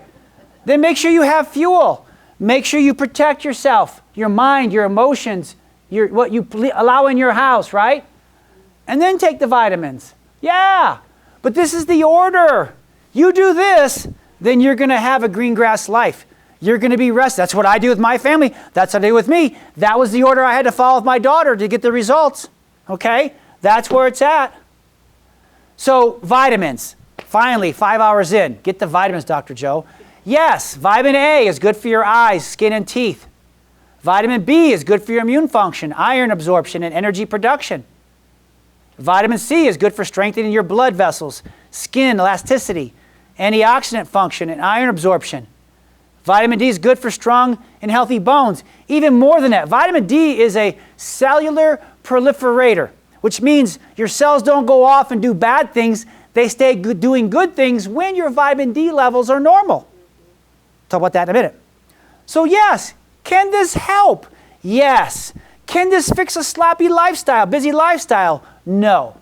[SPEAKER 2] Then make sure you have fuel. Make sure you protect yourself, your mind, your emotions, what you allow in your house, right? And then take the vitamins. Yeah. But this is the order. You do this, then you're going to have a green grass life. You're going to be rested. That's what I do with my family. That's what I do with me. That was the order I had to follow with my daughter to get the results. Okay? That's where it's at. So vitamins. Finally, 5 hours in. Get the vitamins, Dr. Joe. Yes, vitamin A is good for your eyes, skin, and teeth. Vitamin B is good for your immune function, iron absorption, and energy production. Vitamin C is good for strengthening your blood vessels, skin elasticity, antioxidant function, and iron absorption. Vitamin D is good for strong and healthy bones. Even more than that, vitamin D is a cellular proliferator, which means your cells don't go off and do bad things. They stay doing good things when your vitamin D levels are normal. Talk about that in a minute. So yes, can this help? Yes. Can this fix a sloppy lifestyle, busy lifestyle? No.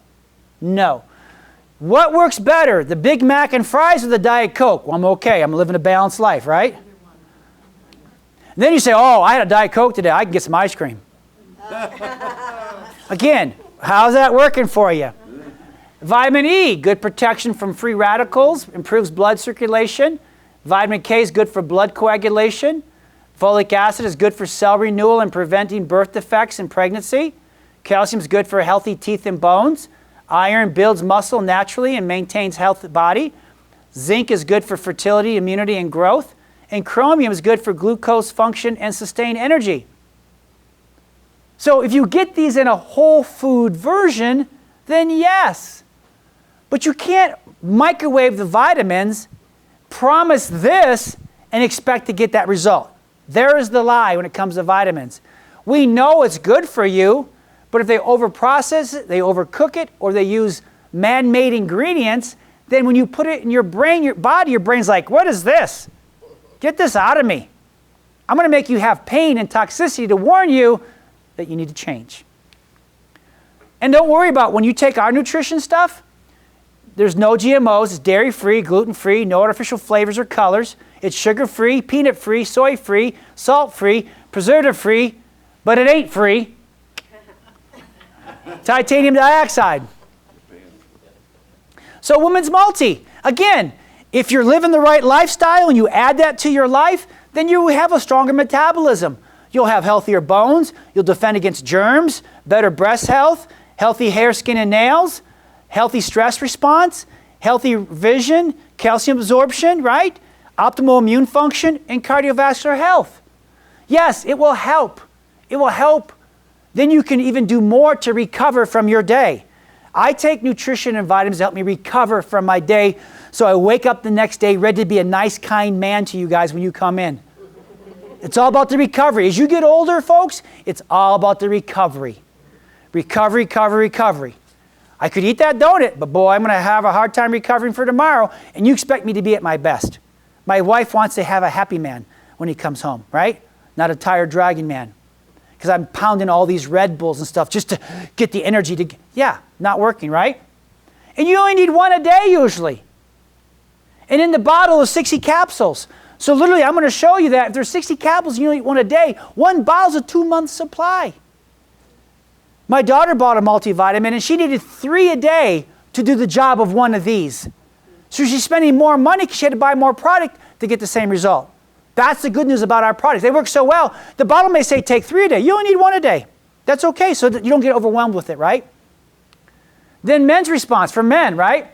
[SPEAKER 2] No. What works better, the Big Mac and fries or the Diet Coke? Well, I'm okay. I'm living a balanced life, right? Then you say, oh, I had a Diet Coke today. I can get some ice cream. Again, how's that working for you? Vitamin E, good protection from free radicals, improves blood circulation. Vitamin K is good for blood coagulation. Folic acid is good for cell renewal and preventing birth defects in pregnancy. Calcium is good for healthy teeth and bones. Iron builds muscle naturally and maintains healthy body. Zinc is good for fertility, immunity, and growth. And chromium is good for glucose function and sustained energy. So if you get these in a whole food version, then yes. But you can't microwave the vitamins, promise this, and expect to get that result. There is the lie when it comes to vitamins. We know it's good for you, but if they overprocess it, they overcook it, or they use man-made ingredients, then when you put it in your brain, your body, your brain's like, what is this? Get this out of me. I'm going to make you have pain and toxicity to warn you that you need to change. And don't worry about when you take our nutrition stuff, there's no GMOs, it's dairy-free, gluten-free, no artificial flavors or colors. It's sugar-free, peanut-free, soy-free, salt-free, preservative-free, but it ain't free. Titanium dioxide. So Women's Multi, again, if you're living the right lifestyle and you add that to your life, then you have a stronger metabolism. You'll have healthier bones, you'll defend against germs, better breast health, healthy hair, skin, and nails, healthy stress response, healthy vision, calcium absorption, right? Optimal immune function, and cardiovascular health. Yes, it will help. It will help. Then you can even do more to recover from your day. I take nutrition and vitamins to help me recover from my day, so I wake up the next day ready to be a nice, kind man to you guys when you come in. It's all about the recovery. As you get older, folks, it's all about the recovery. Recovery, recovery, recovery. I could eat that donut, but boy, I'm going to have a hard time recovering for tomorrow, and you expect me to be at my best. My wife wants to have a happy man when he comes home, right? Not a tired, dragging man. Because I'm pounding all these Red Bulls and stuff just to get the energy to, yeah, not working, right? And you only need one a day usually. And in the bottle is 60 capsules. So literally, I'm going to show you that if there's 60 capsules and you only eat one a day, one bottle's a 2-month supply. My daughter bought a multivitamin and she needed 3 a day to do the job of one of these. So she's spending more money because she had to buy more product to get the same result. That's the good news about our products. They work so well. The bottle may say take 3 a day. You only need 1 a day. That's okay so that you don't get overwhelmed with it, right? Then men's response for men, right?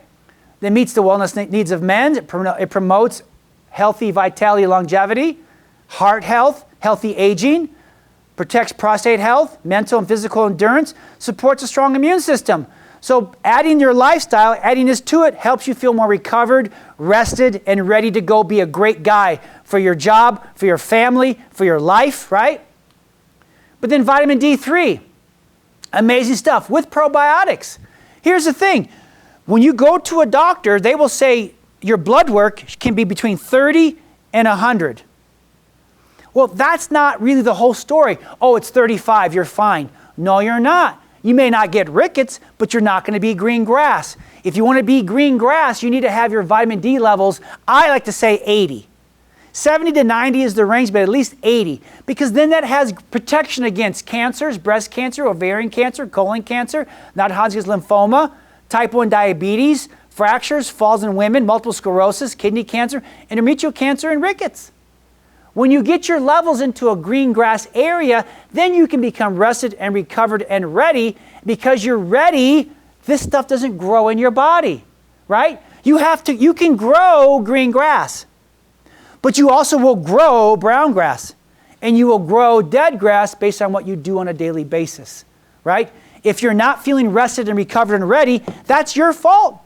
[SPEAKER 2] That meets the wellness needs of men. It promotes healthy vitality, longevity, heart health, healthy aging, protects prostate health, mental and physical endurance, supports a strong immune system. So adding your lifestyle, adding this to it, helps you feel more recovered, rested, and ready to go be a great guy for your job, for your family, for your life, right? But then vitamin D3, amazing stuff with probiotics. Here's the thing. When you go to a doctor, they will say your blood work can be between 30 and 100. Well, that's not really the whole story. Oh, it's 35, you're fine. No, you're not. You may not get rickets, but you're not going to be green grass. If you want to be green grass, you need to have your vitamin D levels, I like to say 80. 70 to 90 is the range, but at least 80. Because then that has protection against cancers, breast cancer, ovarian cancer, colon cancer, non-Hodgkin's lymphoma, type 1 diabetes, fractures, falls in women, multiple sclerosis, kidney cancer, endometrial cancer, and rickets. When you get your levels into a green grass area, then you can become rested and recovered and ready. Because you're ready, this stuff doesn't grow in your body, right? You can grow green grass, but you also will grow brown grass, and you will grow dead grass based on what you do on a daily basis, right? If you're not feeling rested and recovered and ready, that's your fault.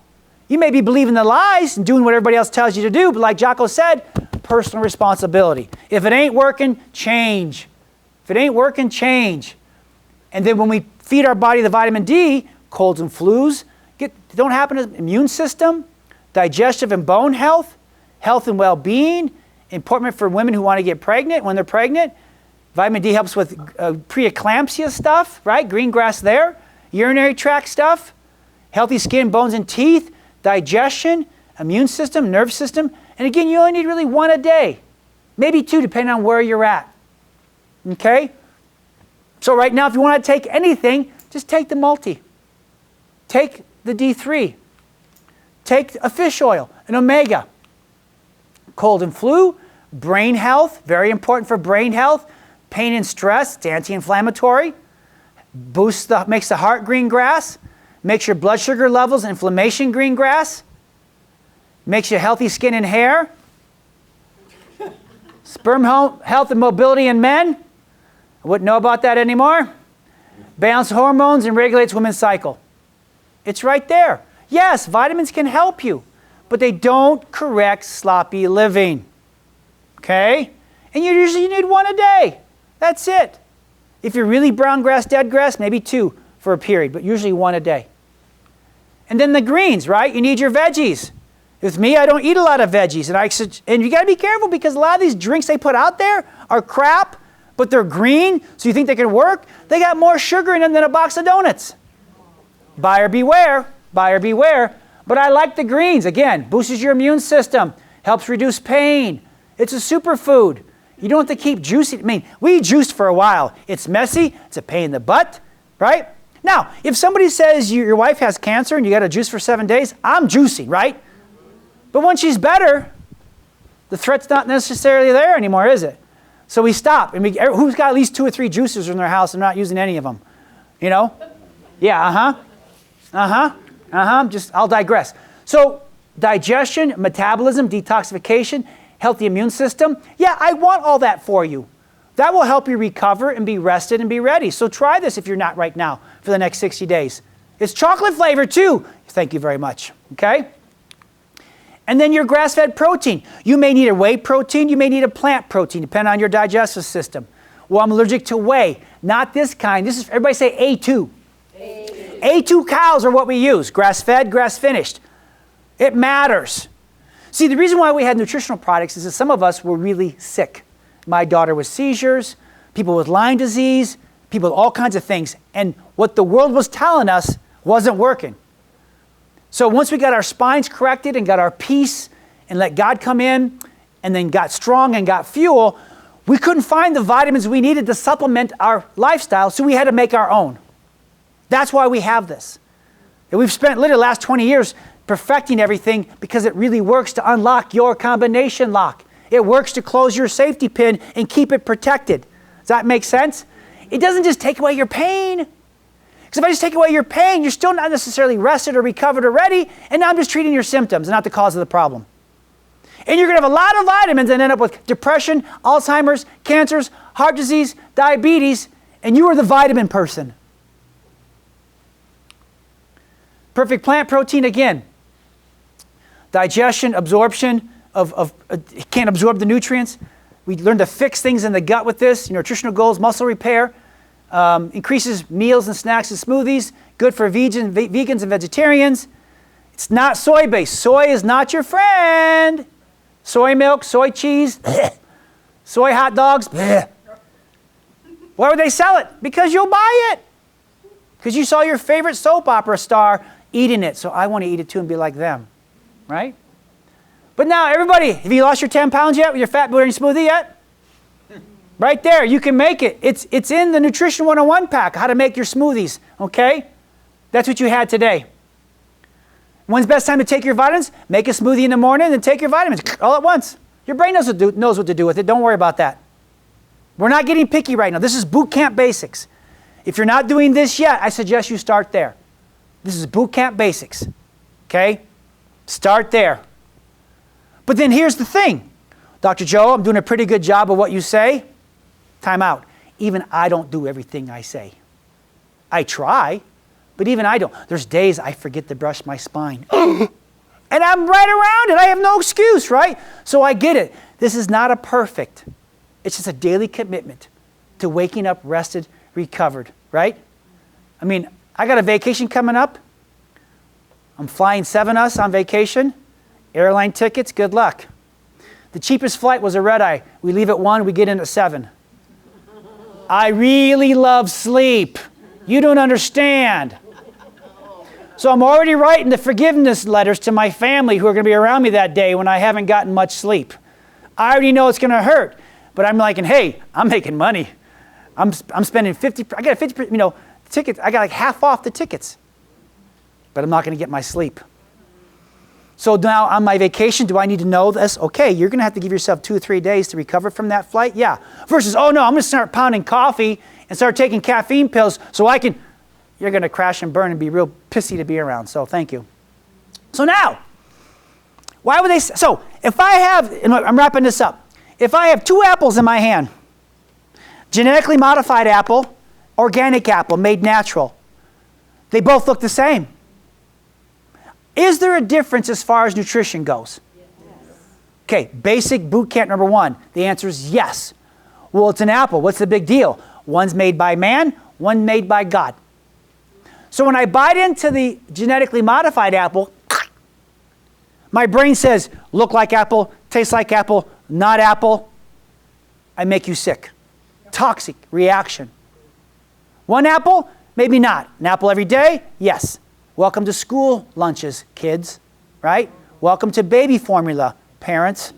[SPEAKER 2] You may be believing the lies and doing what everybody else tells you to do, but like Jocko said, personal responsibility. If it ain't working, change. If it ain't working, change. And then when we feed our body the vitamin D, colds and flus don't happen to the immune system, digestive and bone health, health and well-being, important for women who want to get pregnant when they're pregnant. Vitamin D helps with preeclampsia stuff, right? Green grass there. Urinary tract stuff, healthy skin, bones, and teeth, digestion, immune system, nerve system. And again, you only need really one a day, maybe two, depending on where you're at. Okay? So right now, if you want to take anything, just take the multi. Take the D3. Take a fish oil, an omega. Cold and flu, brain health, very important for brain health. Pain and stress, it's anti-inflammatory. Makes the heart green grass. Makes your blood sugar levels, inflammation green grass. Makes you healthy skin and hair. Sperm health and mobility in men. I wouldn't know about that anymore. Balances hormones and regulates women's cycle. It's right there. Yes, vitamins can help you, but they don't correct sloppy living. Okay? And you usually need one a day. That's it. If you're really brown grass, dead grass, maybe two for a period, but usually one a day. And then the greens, right? You need your veggies. With me, I don't eat a lot of veggies. And you got to be careful because a lot of these drinks they put out there are crap, but they're green, so you think they can work. They got more sugar in them than a box of donuts. Buyer beware, buyer beware. But I like the greens. Again, boosts your immune system, helps reduce pain. It's a superfood. You don't have to keep juicing. I mean, we juiced for a while. It's messy. It's a pain in the butt, right? Now, if somebody says your wife has cancer and you got to juice for 7 days, I'm juicing, right? But when she's better, the threat's not necessarily there anymore, is it? So we stop. And who's got at least 2 or 3 juicers in their house and not using any of them? You know? Yeah, I'll digress. So digestion, metabolism, detoxification, healthy immune system. Yeah, I want all that for you. That will help you recover and be rested and be ready. So try this if you're not right now for the next 60 days. It's chocolate flavored too. Thank you very much. Okay? And then your grass-fed protein. You may need a whey protein. You may need a plant protein, depending on your digestive system. Well, I'm allergic to whey. Not this kind. This is, everybody say A2. A2 cows are what we use. Grass-fed, grass-finished. It matters. See, the reason why we had nutritional products is that some of us were really sick. My daughter with seizures, people with Lyme disease, people with all kinds of things. And what the world was telling us wasn't working. So once we got our spines corrected and got our peace and let God come in and then got strong and got fuel, we couldn't find the vitamins we needed to supplement our lifestyle, so we had to make our own. That's why we have this. And we've spent literally the last 20 years perfecting everything because it really works to unlock your combination lock. It works to close your safety pin and keep it protected. Does that make sense? It doesn't just take away your pain. Because if I just take away your pain, you're still not necessarily rested or recovered or ready, and now I'm just treating your symptoms and not the cause of the problem. And you're going to have a lot of vitamins and end up with depression, Alzheimer's, cancers, heart disease, diabetes, and you are the vitamin person. Perfect plant protein, again. Digestion, absorption it can't absorb the nutrients. We learn to fix things in the gut with this. Nutritional goals, muscle repair, increases meals and snacks and smoothies, good for vegans and vegetarians. It's not soy-based. Soy is not your friend. Soy milk, soy cheese, soy hot dogs. Why would they sell it? Because you'll buy it. Because you saw your favorite soap opera star eating it, so I want to eat it too and be like them, right? But now, everybody, have you lost your 10 pounds yet with your fat burning smoothie yet? Right there, you can make it. It's in the Nutrition 101 pack, how to make your smoothies, okay? That's what you had today. When's the best time to take your vitamins? Make a smoothie in the morning and take your vitamins all at once. Your brain knows what to do with it. Don't worry about that. We're not getting picky right now. This is boot camp basics. If you're not doing this yet, I suggest you start there. This is boot camp basics. Okay? Start there. But then here's the thing. Dr. Joe, I'm doing a pretty good job of what you say. Time out. Even I don't do everything I say. I try, but even I don't. There's days I forget to brush my spine. And I'm right around it. I have no excuse, right? So I get it. This is not a perfect. It's just a daily commitment to waking up rested, recovered, right? I mean, I got a vacation coming up. I'm flying 7US on vacation. Airline tickets, good luck. The cheapest flight was a red-eye. We leave at 1, we get in at 7. I really love sleep. You don't understand. So I'm already writing the forgiveness letters to my family who are going to be around me that day when I haven't gotten much sleep. I already know it's going to hurt, but I'm like, hey, I'm making money. I'm spending 50, I got a 50%, tickets, I got like half off the tickets, but I'm not going to get my sleep. So now on my vacation, do I need to know this? Okay, you're going to have to give yourself 2 or 3 days to recover from that flight? Yeah. Versus, oh no, I'm going to start pounding coffee and start taking caffeine pills so I can, you're going to crash and burn and be real pissy to be around. So thank you. So now, why would they, so if I have, and I'm wrapping this up. If I have 2 apples in my hand, genetically modified apple, organic apple, made natural, they both look the same. Is there a difference as far as nutrition goes? Yes. Okay, basic boot camp number 1. The answer is yes. Well, it's an apple. What's the big deal? One's made by man, one made by God. So when I bite into the genetically modified apple, my brain says, look like apple, taste like apple, not apple. I make you sick. Toxic reaction. One apple, maybe not. An apple every day, yes. Welcome to school lunches, kids, right? Welcome to baby formula, parents,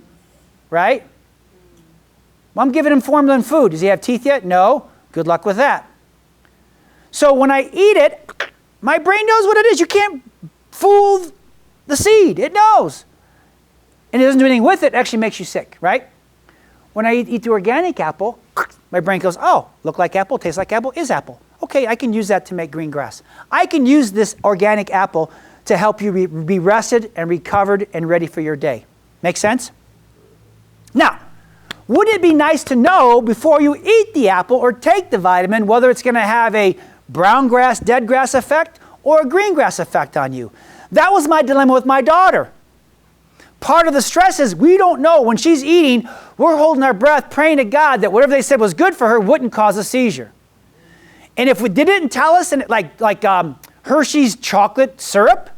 [SPEAKER 2] right? I'm giving him formula and food. Does he have teeth yet? No. Good luck with that. So when I eat it, my brain knows what it is. You can't fool the seed. It knows. And it doesn't do anything with it. It actually makes you sick, right? When I eat the organic apple, my brain goes, oh, look like apple, taste like apple, is apple. Okay, I can use that to make green grass. I can use this organic apple to help you be rested and recovered and ready for your day. Make sense? Now, wouldn't it be nice to know before you eat the apple or take the vitamin whether it's going to have a brown grass, dead grass effect or a green grass effect on you? That was my dilemma with my daughter. Part of the stress is we don't know. When she's eating, we're holding our breath, praying to God that whatever they said was good for her wouldn't cause a seizure. And if we didn't tell us, and like Hershey's chocolate syrup,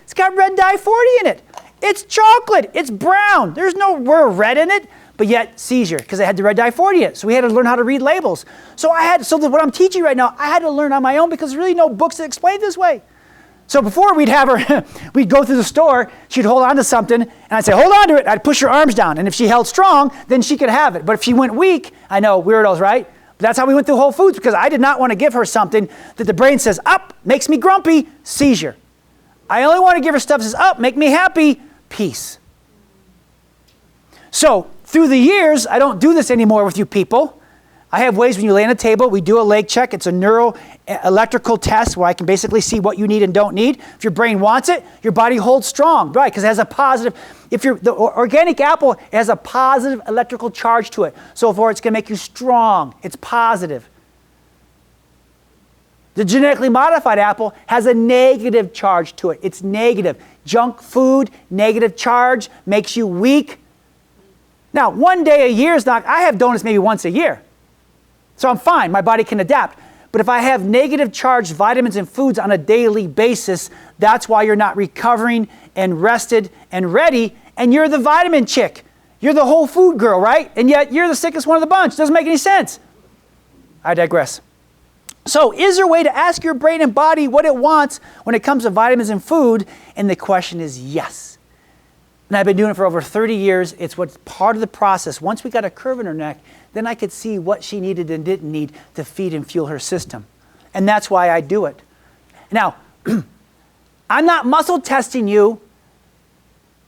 [SPEAKER 2] it's got red dye 40 in it. It's chocolate. It's brown. There's no red in it, but yet seizure because it had the red dye 40 in it. So we had to learn how to read labels. So what I'm teaching right now, I had to learn on my own because there's really no books that explain it this way. So before we'd have her, we'd go through the store, she'd hold on to something, and I'd say, hold on to it. I'd push her arms down. And if she held strong, then she could have it. But if she went weak, I know, weirdos, right? But that's how we went through Whole Foods because I did not want to give her something that the brain says, up, makes me grumpy, seizure. I only want to give her stuff that says, up, make me happy, peace. So through the years, I don't do this anymore with you people. I have ways when you lay on a table, we do a leg check. It's a neuroelectrical test where I can basically see what you need and don't need. If your brain wants it, your body holds strong, right? Because it has a positive, the organic apple has a positive electrical charge to it. So for it's going to make you strong. It's positive. The genetically modified apple has a negative charge to it. It's negative. Junk food, negative charge, makes you weak. Now, one day a year is not, I have donuts maybe once a year. So I'm fine, my body can adapt. But if I have negative charged vitamins and foods on a daily basis, that's why you're not recovering and rested and ready, and you're the vitamin chick. You're the whole food girl, right? And yet you're the sickest one of the bunch. Doesn't make any sense. I digress. So is there a way to ask your brain and body what it wants when it comes to vitamins and food? And the question is yes. And I've been doing it for over 30 years. It's what's part of the process. Once we got a curve in her neck, then I could see what she needed and didn't need to feed and fuel her system. And that's why I do it. Now, I'm not muscle testing you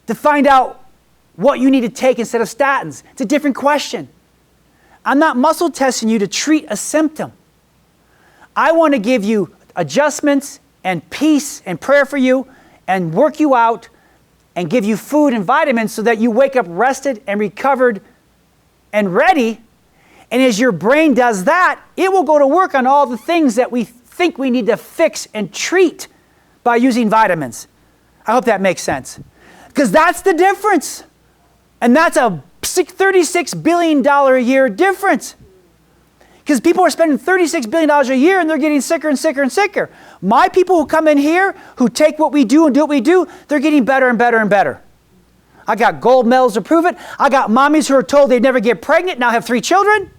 [SPEAKER 2] to find out what you need to take instead of statins. It's a different question. I'm not muscle testing you to treat a symptom. I want to give you adjustments and peace and prayer for you and work you out and give you food and vitamins so that you wake up rested and recovered and ready. And as your brain does that, it will go to work on all the things that we think we need to fix and treat by using vitamins. I hope that makes sense. Because that's the difference. And that's a $36 billion a year difference. Because people are spending $36 billion a year and they're getting sicker and sicker and sicker. My people who come in here, who take what we do and do what we do, they're getting better and better and better. I got gold medals to prove it. I got mommies who are told they'd never get pregnant, now have 3 children.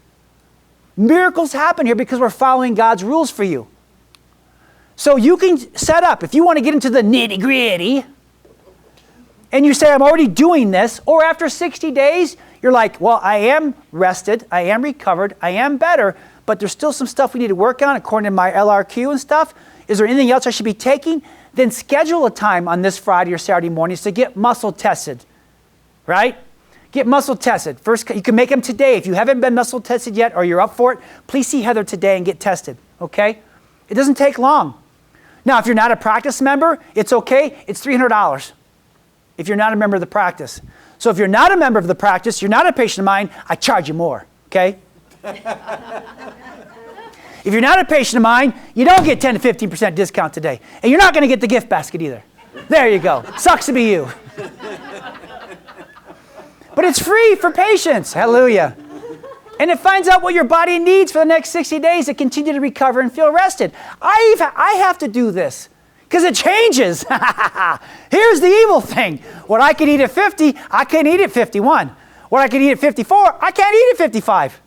[SPEAKER 2] Miracles happen here because we're following God's rules for you. So you can set up, if you want to get into the nitty-gritty, and you say, I'm already doing this, or after 60 days, you're like, well, I am rested, I am recovered, I am better, but there's still some stuff we need to work on according to my LRQ and stuff. Is there anything else I should be taking? Then schedule a time on this Friday or Saturday mornings to get muscle tested, right? Get muscle tested. First, you can make them today. If you haven't been muscle tested yet or you're up for it, please see Heather today and get tested, okay? It doesn't take long. Now, if you're not a practice member, it's okay. It's $300 if you're not a member of the practice. So if you're not a member of the practice, you're not a patient of mine, I charge you more, okay? If you're not a patient of mine, you don't get 10 to 15% discount today. And you're not going to get the gift basket either. There you go. Sucks to be you. But it's free for patients. Hallelujah. And it finds out what your body needs for the next 60 days to continue to recover and feel rested. I have to do this because it changes. Here's the evil thing. What I could eat at 50, I can't eat at 51. What I could eat at 54, I can't eat at 55.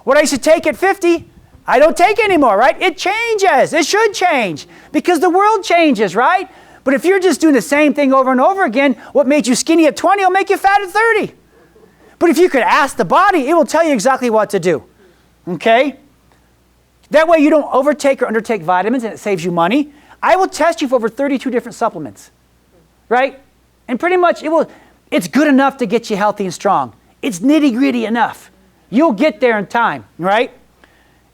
[SPEAKER 2] What I used to take at 50, I don't take anymore, right? It changes. It should change because the world changes, right? But if you're just doing the same thing over and over again, what made you skinny at 20 will make you fat at 30. But if you could ask the body, it will tell you exactly what to do, okay? That way you don't overtake or undertake vitamins and it saves you money. I will test you for over 32 different supplements, right? And pretty much it's good enough to get you healthy and strong. It's nitty-gritty enough. You'll get there in time, right?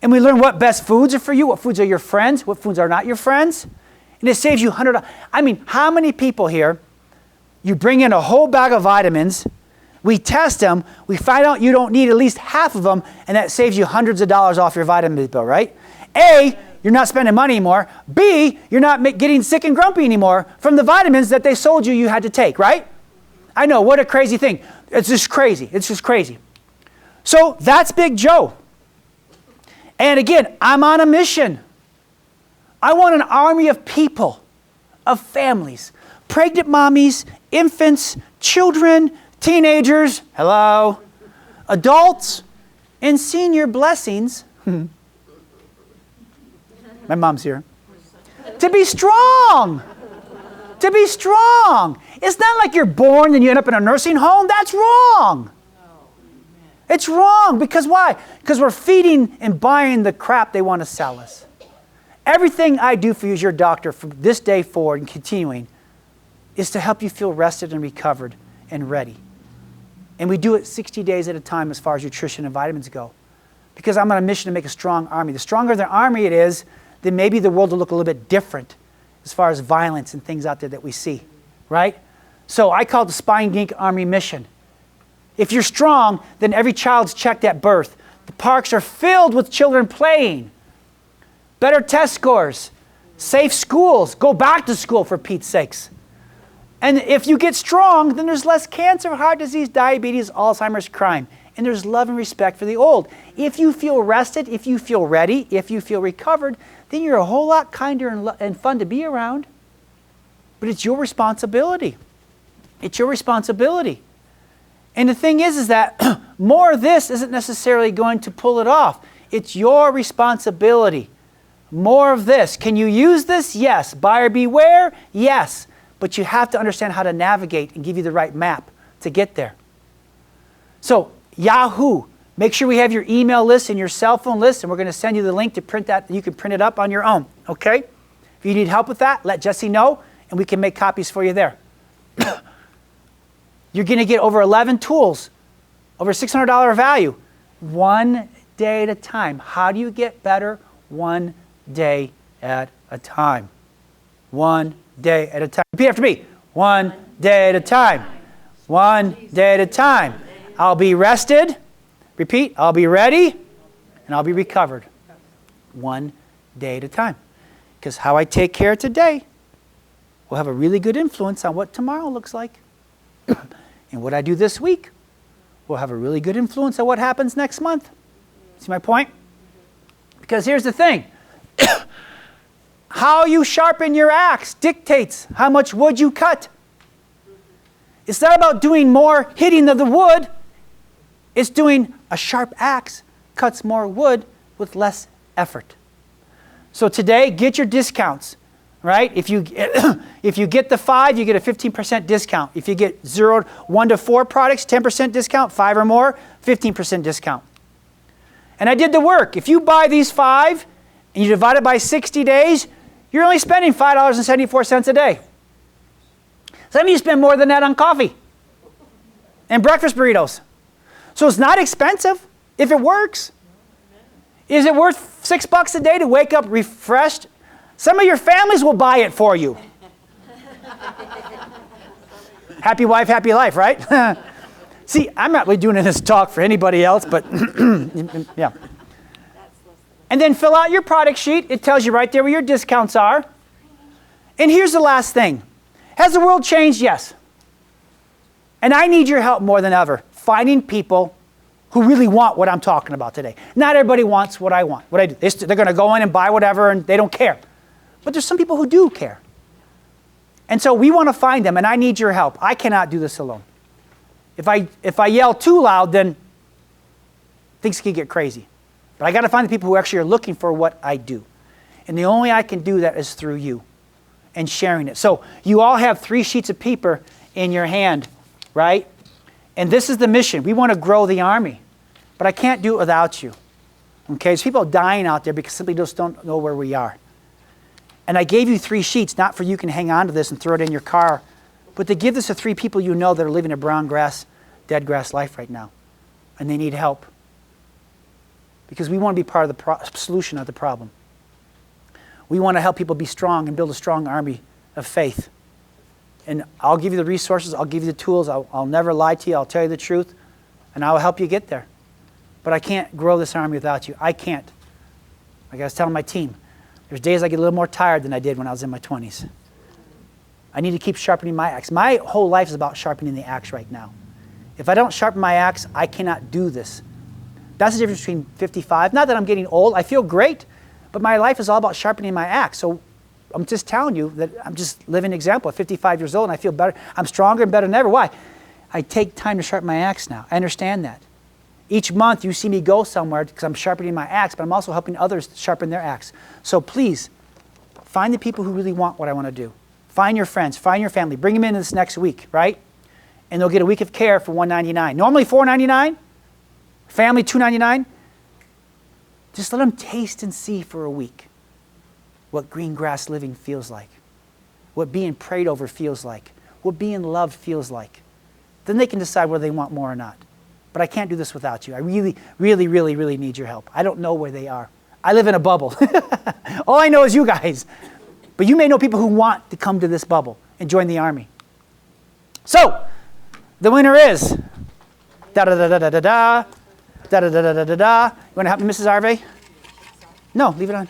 [SPEAKER 2] And we learn what best foods are for you, what foods are your friends, what foods are not your friends. And it saves you $100. I mean, how many people here, you bring in a whole bag of vitamins, we test them, we find out you don't need at least half of them, and that saves you hundreds of dollars off your vitamin bill, right? A, you're not spending money anymore. B, you're not getting sick and grumpy anymore from the vitamins that they sold you had to take, right? I know, what a crazy thing. It's just crazy. It's just crazy. So that's Big Joe. And again, I'm on a mission. I want an army of people, of families, pregnant mommies, infants, children, teenagers, hello, adults, and senior blessings. My mom's here. To be strong. To be strong. It's not like you're born and you end up in a nursing home. That's wrong. It's wrong. Because why? Because we're feeding and buying the crap they want to sell us. Everything I do for you as your doctor from this day forward and continuing is to help you feel rested and recovered and ready. And we do it 60 days at a time as far as nutrition and vitamins go. Because I'm on a mission to make a strong army. The stronger the army it is, then maybe the world will look a little bit different as far as violence and things out there that we see, right? So I call it the Spine Gink Army mission. If you're strong, then every child's checked at birth. The parks are filled with children playing. Better test scores. Safe schools. Go back to school for Pete's sakes. And if you get strong, then there's less cancer, heart disease, diabetes, Alzheimer's, crime. And there's love and respect for the old. If you feel rested, if you feel ready, if you feel recovered, then you're a whole lot kinder and fun to be around. But it's your responsibility. It's your responsibility. And the thing is that more of this isn't necessarily going to pull it off. It's your responsibility. More of this. Can you use this? Yes. Buyer beware? Yes. But you have to understand how to navigate and give you the right map to get there. So, Yahoo. Make sure we have your email list and your cell phone list, and we're going to send you the link to print that. You can print it up on your own, okay? If you need help with that, let Jesse know, and we can make copies for you there. You're going to get over 11 tools, over $600 value, one day at a time. How do you get better? One day at a time. One day at a time. Repeat after me. One day at a time. One day at a time. I'll be rested. Repeat. I'll be ready, and I'll be recovered. One day at a time. Because how I take care today will have a really good influence on what tomorrow looks like. And what I do this week will have a really good influence on what happens next month. See my point? Because here's the thing. How you sharpen your axe dictates how much wood you cut. It's not about doing more hitting of the wood. It's doing a sharp axe cuts more wood with less effort. So today, get your discounts, right? If you get the 5, you get a 15% discount. If you get 1 to 4 products, 10% discount, 5 or more, 15% discount. And I did the work. If you buy these 5 and you divide it by 60 days, you're only spending $5.74 a day. So that means you spend more than that on coffee and breakfast burritos. So it's not expensive if it works. Is it worth $6 a day to wake up refreshed? Some of your families will buy it for you. Happy wife, happy life, right? See, I'm not really doing this talk for anybody else, but yeah. And then fill out your product sheet. It tells you right there where your discounts are. And here's the last thing. Has the world changed? Yes. And I need your help more than ever, finding people who really want what I'm talking about today. Not everybody wants what I want. What I do. They're going to go in and buy whatever, and they don't care. But there's some people who do care. And so we want to find them, and I need your help. I cannot do this alone. If I yell too loud, then things can get crazy. But I got to find the people who actually are looking for what I do. And the only way I can do that is through you and sharing it. So you all have 3 sheets of paper in your hand, right? And this is the mission. We want to grow the army. But I can't do it without you. Okay? There's people dying out there because simply just don't know where we are. And I gave you 3 sheets, not for you can hang on to this and throw it in your car, but to give this to 3 people you know that are living a brown grass, dead grass life right now. And they need help. Because we want to be part of the solution of the problem. We want to help people be strong and build a strong army of faith. And I'll give you the resources, I'll give you the tools, I'll never lie to you, I'll tell you the truth, and I'll help you get there. But I can't grow this army without you. I can't. Like I was telling my team, there's days I get a little more tired than I did when I was in my 20s. I need to keep sharpening my axe. My whole life is about sharpening the axe right now. If I don't sharpen my axe, I cannot do this. That's the difference between 55. Not that I'm getting old. I feel great, but my life is all about sharpening my axe. So I'm just telling you that I'm just living an example. At 55 years old, and I feel better. I'm stronger and better than ever. Why? I take time to sharpen my axe now. I understand that. Each month you see me go somewhere because I'm sharpening my axe, but I'm also helping others sharpen their axe. So please, find the people who really want what I want to do. Find your friends, find your family, bring them in this next week, right? And they'll get a week of care for $199. Normally $4.99, family $2.99. Just let them taste and see for a week what green grass living feels like, what being prayed over feels like, what being loved feels like. Then they can decide whether they want more or not. But I can't do this without you. I really, really, really, really need your help. I don't know where they are. I live in a bubble. All I know is you guys. But you may know people who want to come to this bubble and join the army. So, the winner is da-da-da-da-da-da-da, da-da-da-da-da-da-da. You want to help me, Mrs. Arvay? No, leave it on.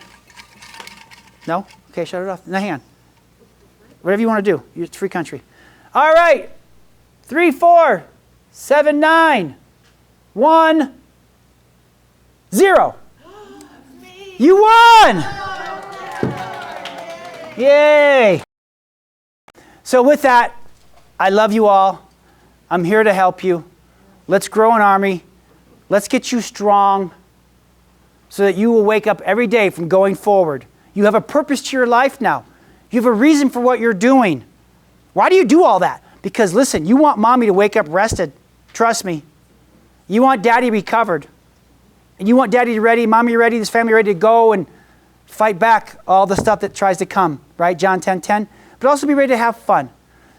[SPEAKER 2] No? Okay, shut it off. No, hang on. Whatever you want to do. It's a free country. All right. 3, 4, 7, 9, 1, 0. You won! Yay! So with that, I love you all. I'm here to help you. Let's grow an army. Let's get you strong so that you will wake up every day from going forward. You have a purpose to your life now. You have a reason for what you're doing. Why do you do all that? Because listen, you want mommy to wake up rested. Trust me. You want daddy recovered. And you want daddy ready, mommy ready, this family ready to go and fight back all the stuff that tries to come, right? John 10:10. but also be ready to have fun.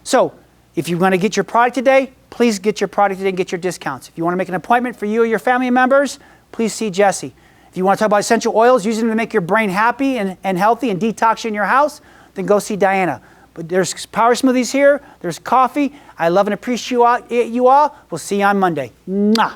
[SPEAKER 2] So if you want to get your product today, please get your product today and get your discounts. If you want to make an appointment for you or your family members, please see Jesse. If you want to talk about essential oils, using them to make your brain happy and healthy and detox in your house, then go see Diana. But there's power smoothies here. There's coffee. I love and appreciate you all. We'll see you on Monday. Mwah.